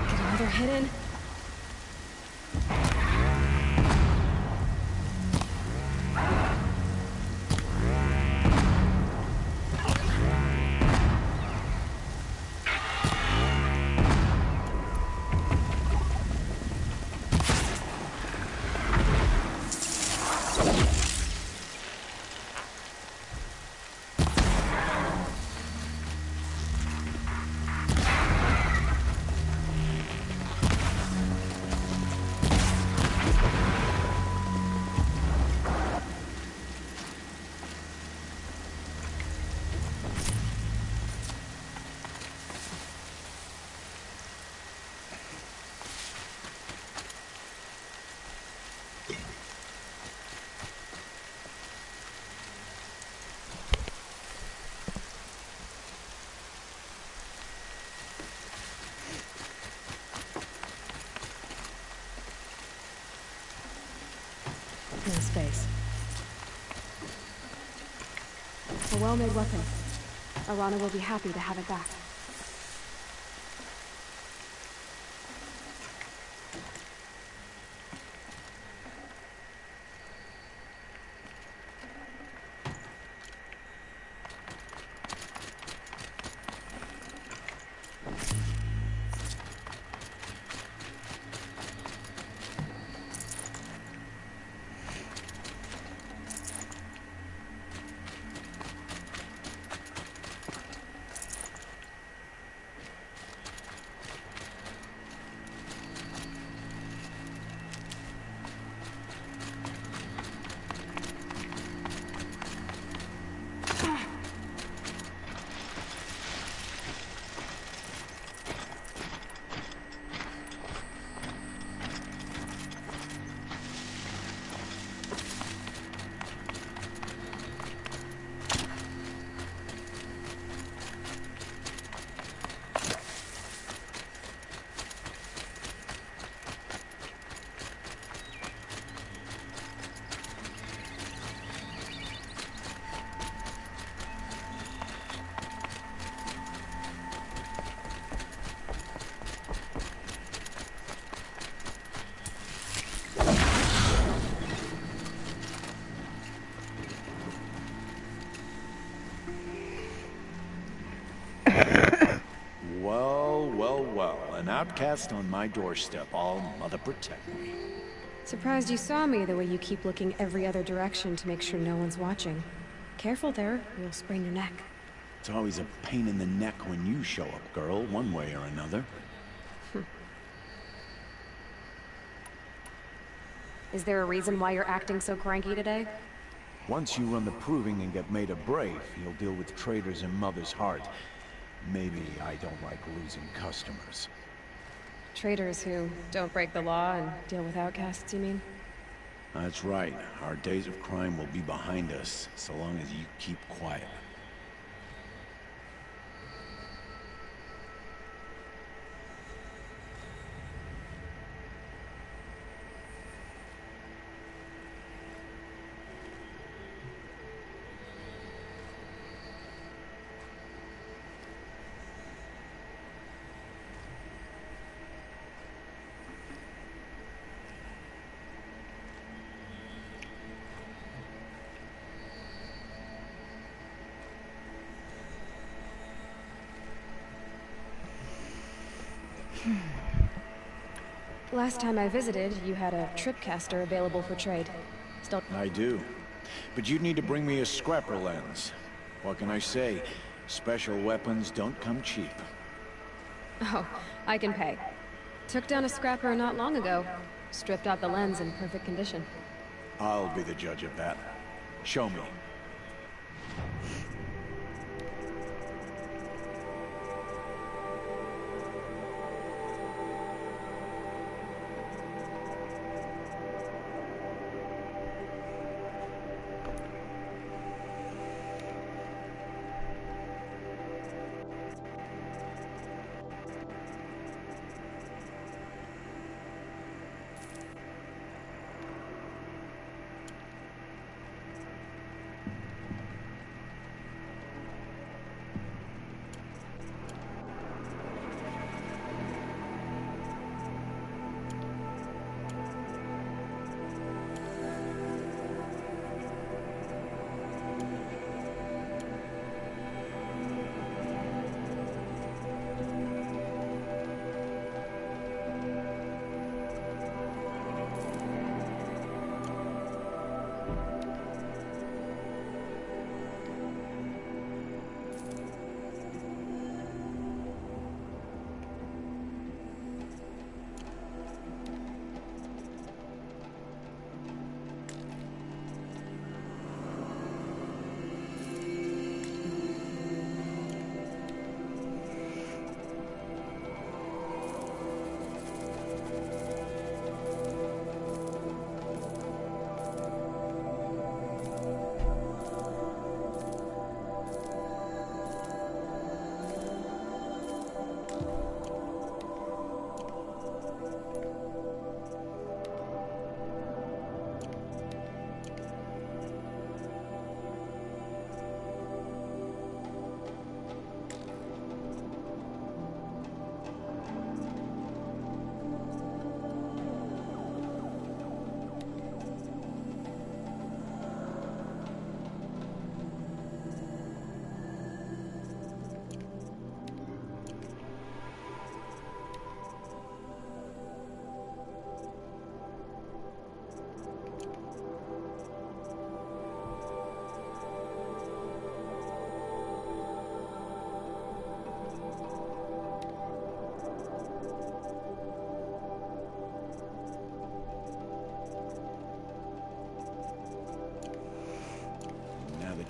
Get another hit in. No space. A well-made weapon. Arana will be happy to have it back. Well, an outcast on my doorstep. All mother protect me. Surprised you saw me the way you keep looking every other direction to make sure no one's watching. Careful there, or you'll sprain your neck. It's always a pain in the neck when you show up, girl, one way or another. Is there a reason why you're acting so cranky today? Once you run the proving and get made a brave, you'll deal with traitors in Mother's heart. Maybe I don't like losing customers. Traitors who don't break the law and deal with outcasts, you mean? That's right. Our days of crime will be behind us, so long as you keep quiet. Last time I visited, you had a tripcaster available for trade. Still... I do. But you'd need to bring me a scrapper lens. What can I say? Special weapons don't come cheap. Oh, I can pay. Took down a scrapper not long ago. Stripped out the lens in perfect condition. I'll be the judge of that. Show me.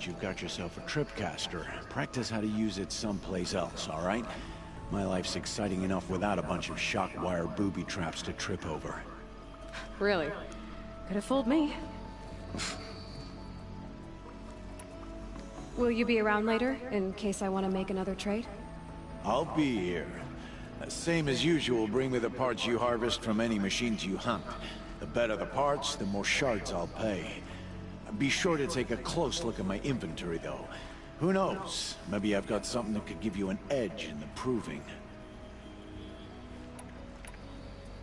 that you've got yourself a tripcaster, practice how to use it someplace else, all right? My life's exciting enough without a bunch of shock wire booby traps to trip over. Really? Could have fooled me. Will you be around later, in case I want to make another trade? I'll be here. Same as usual, bring me the parts you harvest from any machines you hunt. The better the parts, the more shards I'll pay. Be sure to take a close look at my inventory, though. Who knows? Maybe I've got something that could give you an edge in the proving.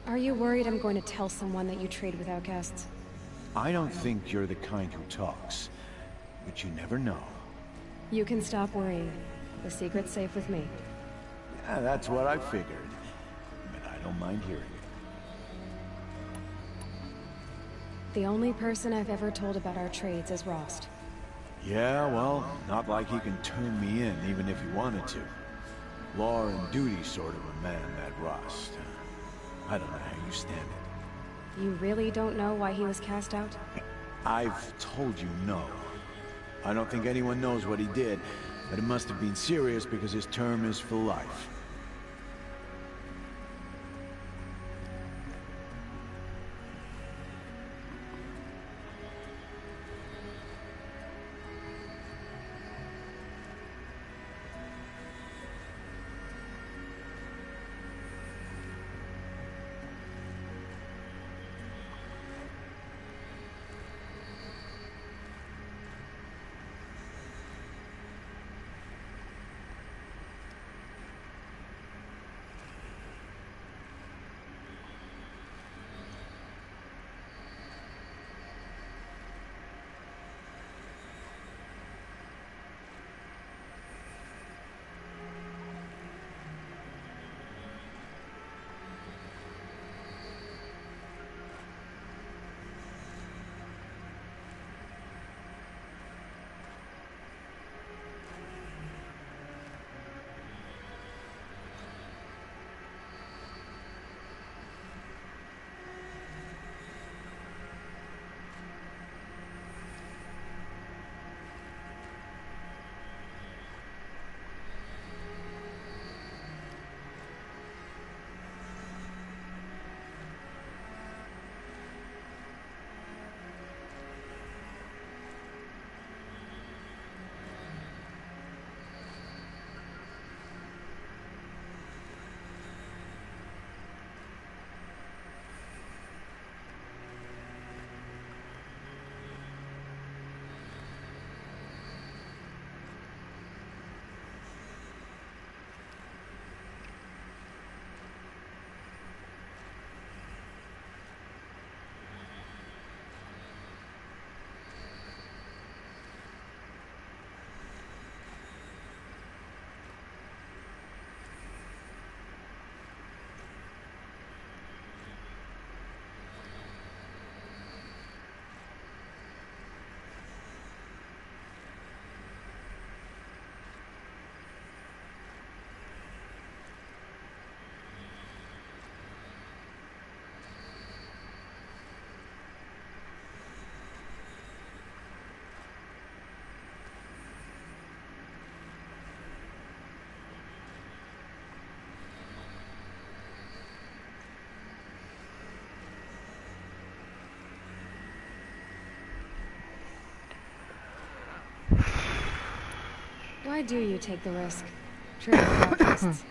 Are you worried I'm going to tell someone that you trade with outcasts? I don't think you're the kind who talks, but you never know. You can stop worrying. The secret's safe with me. Yeah, that's what I figured. But I don't mind hearing it. The only person I've ever told about our trades is Rost. Yeah, well, not like he can turn me in, even if he wanted to. Law and duty sort of a man, that Rost. I don't know how you stand it. You really don't know why he was cast out? I've told you no. I don't think anyone knows what he did, but it must have been serious because his term is for life. Why do you take the risk? Trading with outcasts.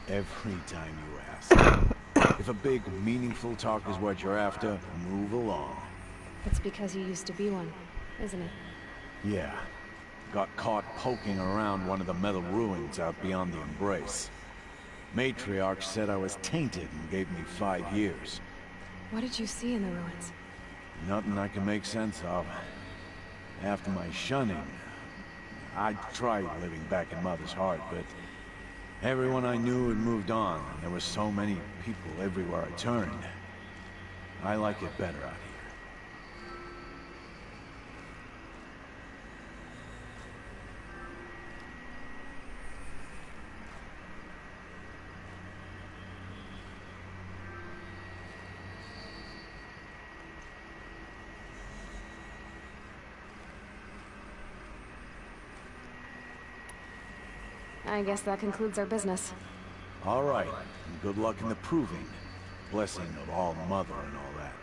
Every time you ask. If a big, meaningful talk is what you're after, move along. It's because you used to be one, isn't it? Yeah. Got caught poking around one of the metal ruins out beyond the Embrace. Matriarch said I was tainted and gave me 5 years. What did you see in the ruins? Nothing I can make sense of. After my shunning, I tried living back in Mother's heart, but everyone I knew had moved on, and there were so many people everywhere I turned. I like it better out here. I guess that concludes our business. All right, and good luck in the proving. Blessing of All Mother and all that.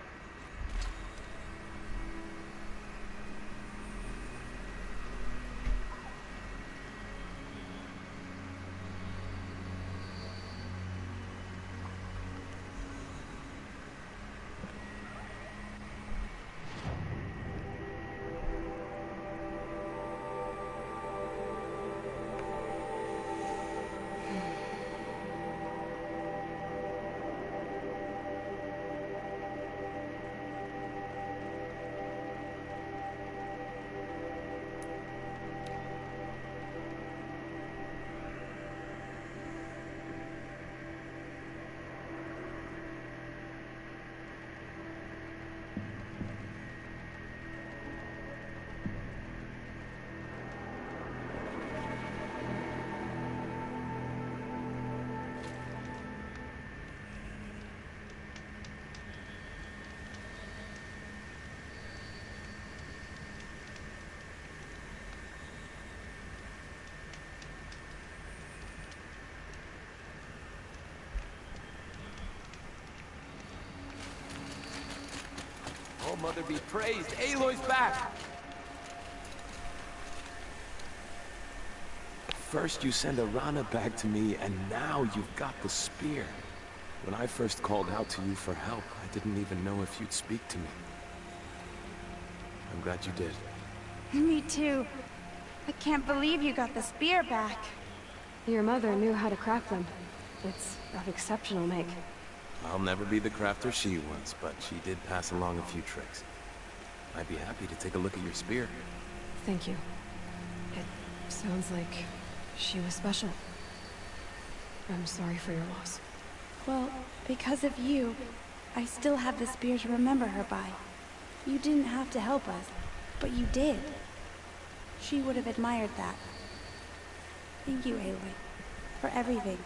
Oh, Mother be praised. Aloy's back! First you send Arana back to me, and now you've got the spear. When I first called out to you for help, I didn't even know if you'd speak to me. I'm glad you did. Me too. I can't believe you got the spear back. Your mother knew how to craft them. It's of exceptional make. I'll never be the crafter she was, but she did pass along a few tricks. I'd be happy to take a look at your spear. Thank you. It sounds like she was special. I'm sorry for your loss. Well, because of you, I still have the spear to remember her by. You didn't have to help us, but you did. She would have admired that. Thank you, Aloy, for everything.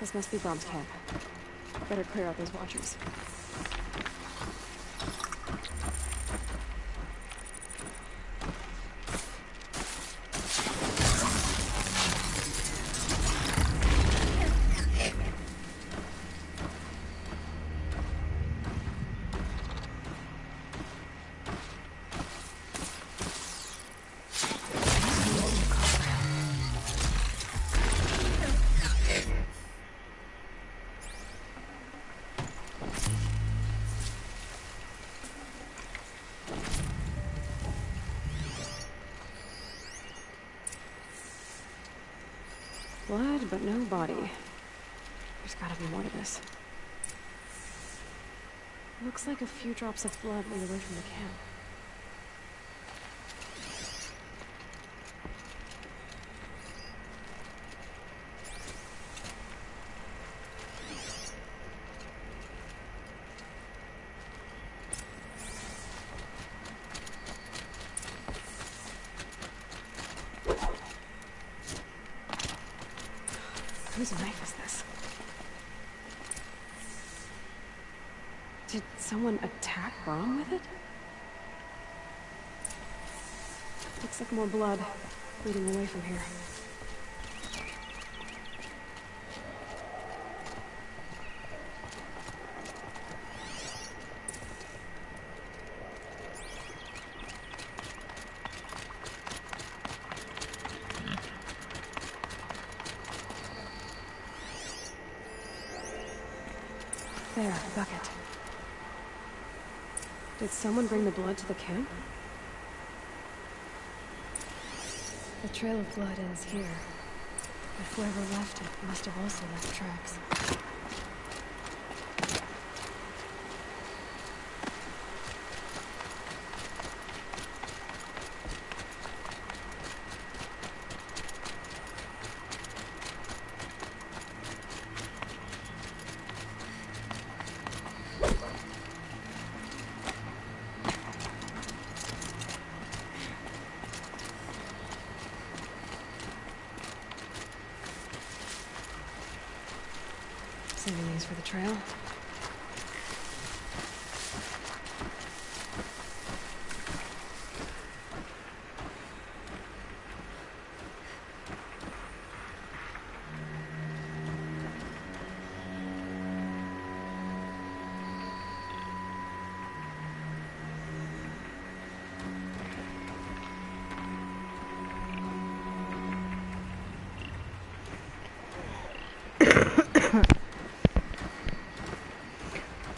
This must be Brom's camp. Better clear out those watchers. Blood, but no body. There's gotta be more to this. Looks like a few drops of blood lead away from the camp. Whose knife is this? Did someone attack Brom with it? Looks like more blood leading away from here. There, bucket. Did someone bring the blood to the camp? The trail of blood ends here. But whoever left it must have also left tracks. Saving these for the trail.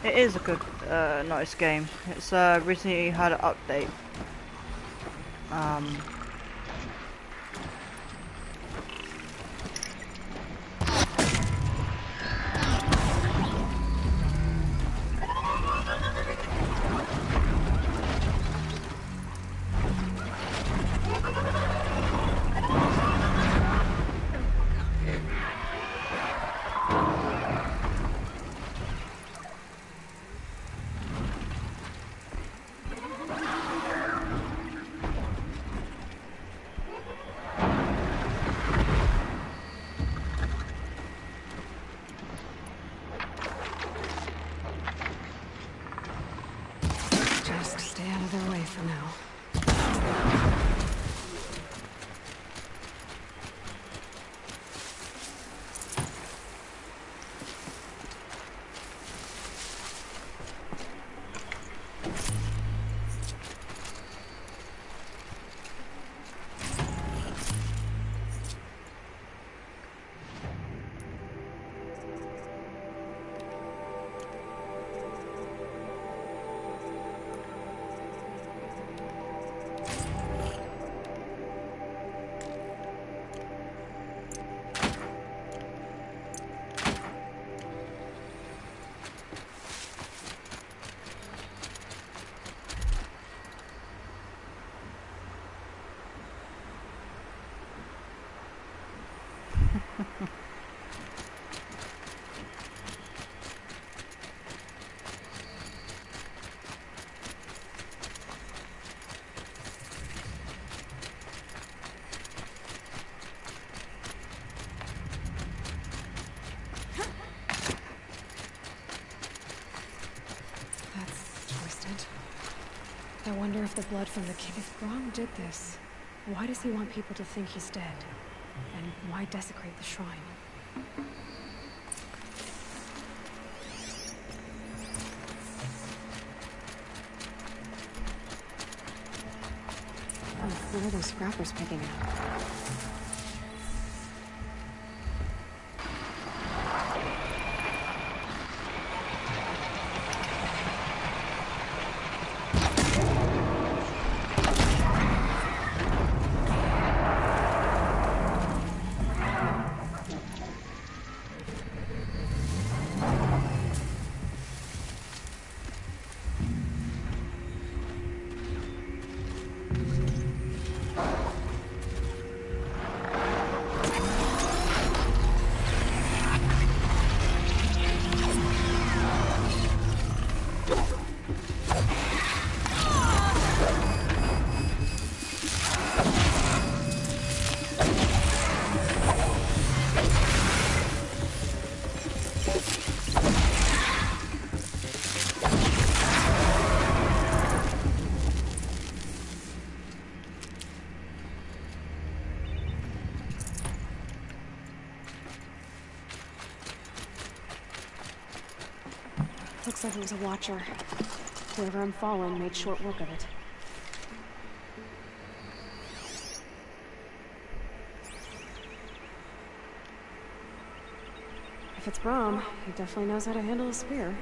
It is a good, nice game. It's recently had an update. wonder if the blood from the kid... If Brahm did this, why does he want people to think he's dead? And why desecrate the shrine? What are those scrappers picking up? Looks like it was a watcher. Whoever I'm following made short work of it. If it's Brahm, he definitely knows how to handle a spear.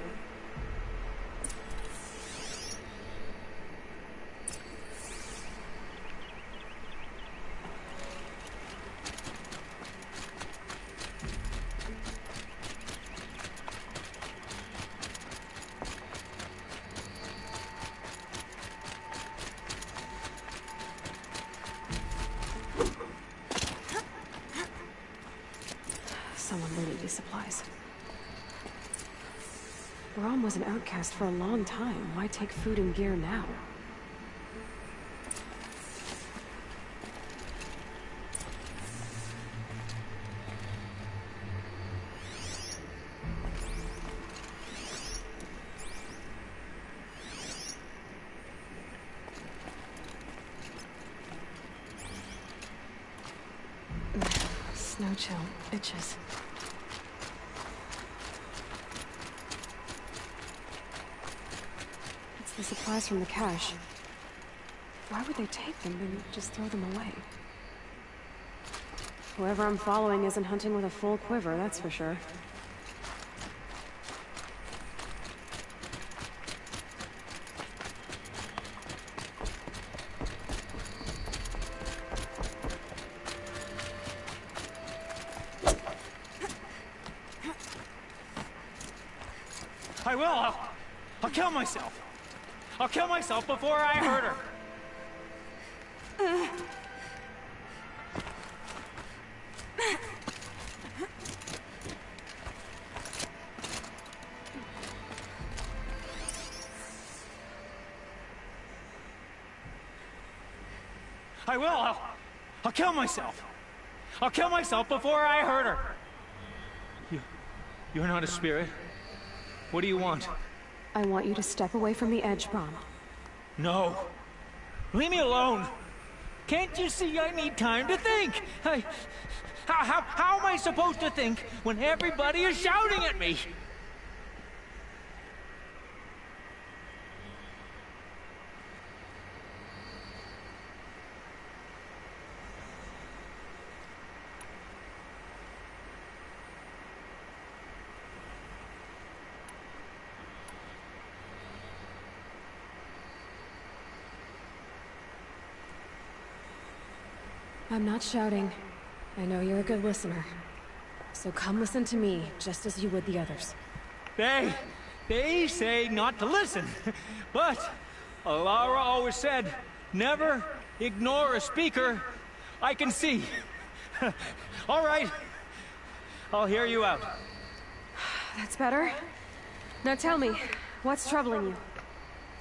Someone looted these supplies. Brahm was an outcast for a long time. Why take food and gear now? Snow chill itches. It's the supplies from the cache. Why would they take them and just throw them away? Whoever I'm following isn't hunting with a full quiver, that's for sure. I will. I'll kill myself. I'll kill myself before I hurt her. I will. I'll kill myself. I'll kill myself before I hurt her. You're not a spirit. What do you want? I want you to step away from the edge, Brahm. No. Leave me alone. Can't you see I need time to think? How am I supposed to think when everybody is shouting at me? I'm not shouting. I know you're a good listener. So come listen to me, just as you would the others. They say not to listen. But Alara always said, never ignore a speaker I can see. All right. I'll hear you out. That's better. Now tell me, what's troubling you?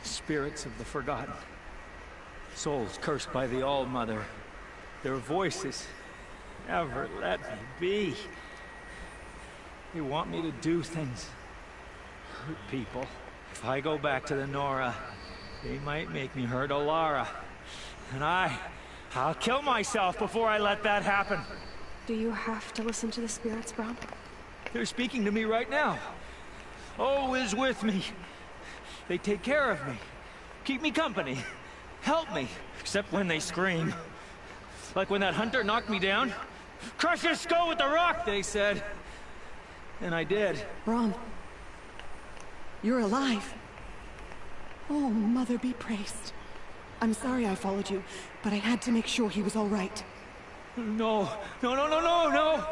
Spirits of the forgotten. Souls cursed by the All-Mother. Their voices never let me be. They want me to do things, hurt people. If I go back to the Nora, They might make me hurt Alara. And I'll kill myself before I let that happen. Do you have to listen to the spirits, Brom? They're speaking to me right now. O is with me. They take care of me, keep me company, help me, except when they scream. Like when that hunter knocked me down. Crush his skull with the rock, they said. And I did. Brom, you're alive. Oh, Mother be praised. I'm sorry I followed you, but I had to make sure he was all right. No. No.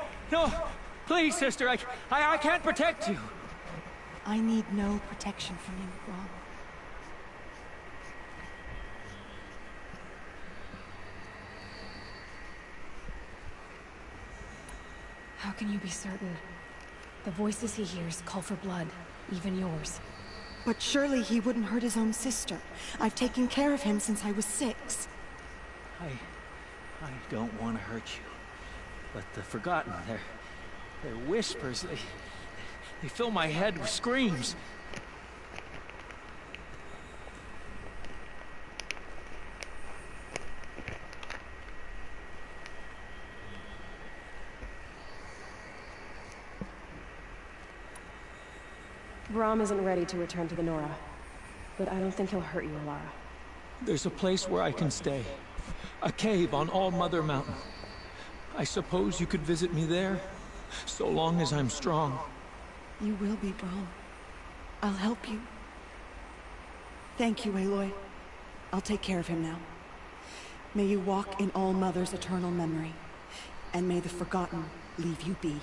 Please, sister, I can't protect you. I need no protection from you, Brom. How can you be certain? The voices he hears call for blood, even yours. But surely he wouldn't hurt his own sister. I've taken care of him since I was 6. I don't want to hurt you. But the Forgotten, their whispers, they fill my head with screams. Brom isn't ready to return to the Nora, but I don't think he'll hurt you, Alara. There's a place where I can stay. A cave on All Mother Mountain. I suppose you could visit me there, so long as I'm strong. You will be, Brom. I'll help you. Thank you, Aloy. I'll take care of him now. May you walk in All Mother's eternal memory, and may the Forgotten leave you be.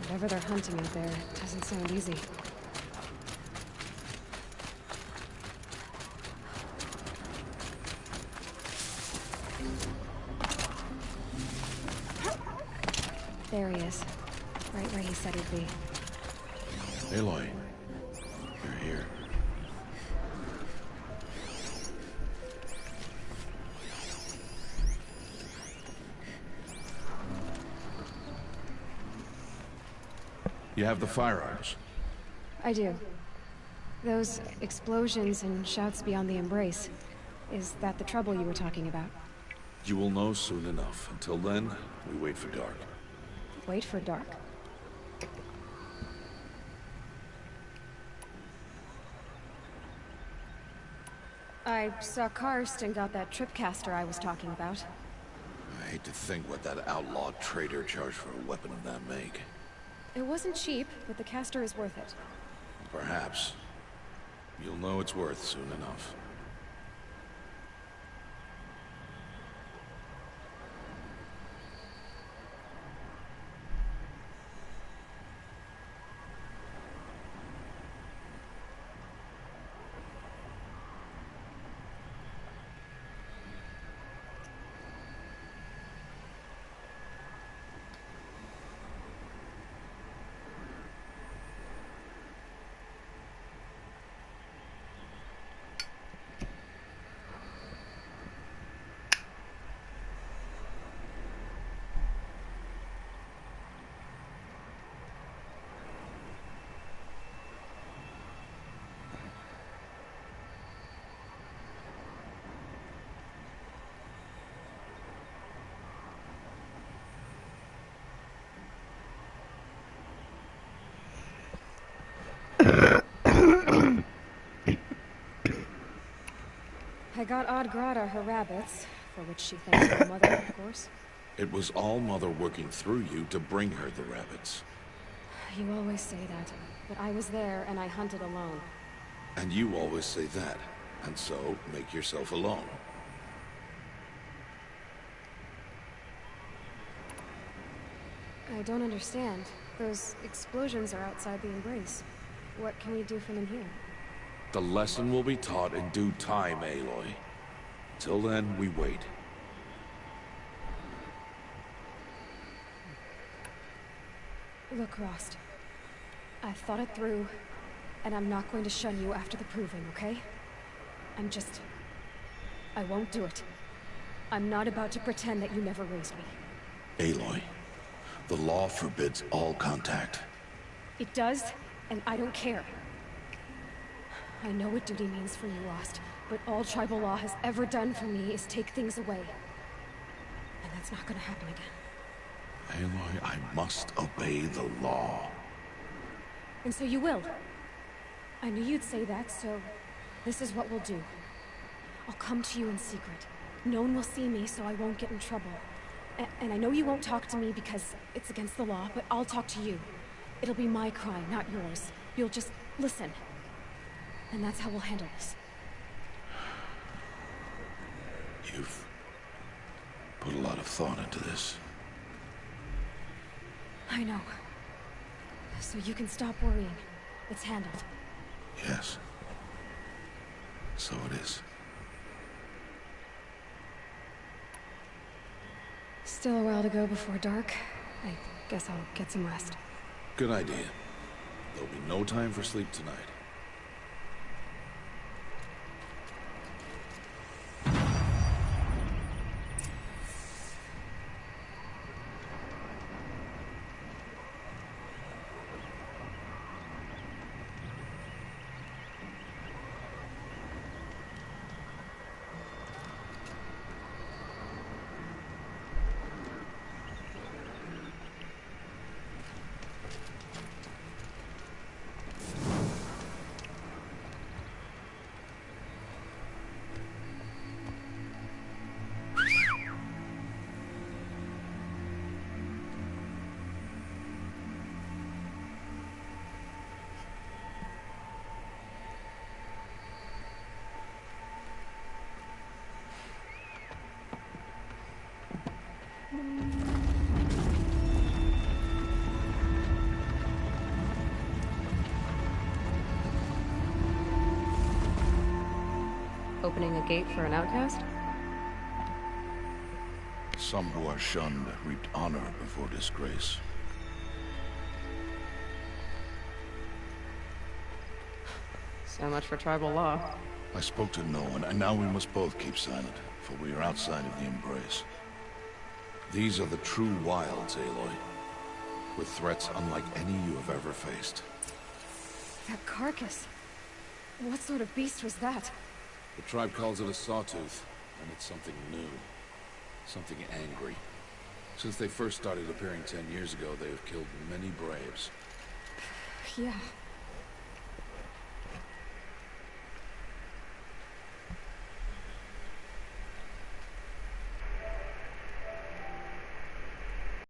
Whatever they're hunting out there doesn't sound easy. There he is. Right where he said he'd be. Aloy, you're here. You have the firearms? I do. Those explosions and shouts beyond the embrace. Is that the trouble you were talking about? You will know soon enough. Until then, we wait for dark. Wait for dark. I saw Karst and got that tripcaster I was talking about. I hate to think what that outlawed trader charged for a weapon of that make. It wasn't cheap, but the caster is worth it. Perhaps. You'll know it's worth soon enough. I got Odd Grata her rabbits, for which she thanks her mother, of course. It was all Mother working through you to bring her the rabbits. You always say that, but I was there and I hunted alone. And you always say that, and so make yourself alone. I don't understand. Those explosions are outside the embrace. What can we do from in here? The lesson will be taught in due time, Aloy. Till then, we wait. Look, Rost. I've thought it through, and I'm not going to shun you after the proving, okay? I won't do it. I'm not about to pretend that you never raised me. Aloy, the law forbids all contact. It does, and I don't care. I know what duty means for you, Rost, but all tribal law has ever done for me is take things away. And that's not gonna happen again. Aloy, I must obey the law. And so you will. I knew you'd say that, so this is what we'll do. I'll come to you in secret. No one will see me, so I won't get in trouble. And I know you won't talk to me because it's against the law, but I'll talk to you. It'll be my crime, not yours. You'll just listen. And that's how we'll handle this. You've put a lot of thought into this. I know. So you can stop worrying. It's handled. Yes. So it is. Still a while to go before dark. I guess I'll get some rest. Good idea. There'll be no time for sleep tonight. Opening a gate for an outcast? Some who are shunned reaped honor before disgrace. So much for tribal law. I spoke to no one, and now we must both keep silent, for we are outside of the embrace. These are the true wilds, Aloy, with threats unlike any you have ever faced. That carcass. What sort of beast was that? The tribe calls it a sawtooth, and it's something new. Something angry. Since they first started appearing 10 years ago, they have killed many braves. Yeah,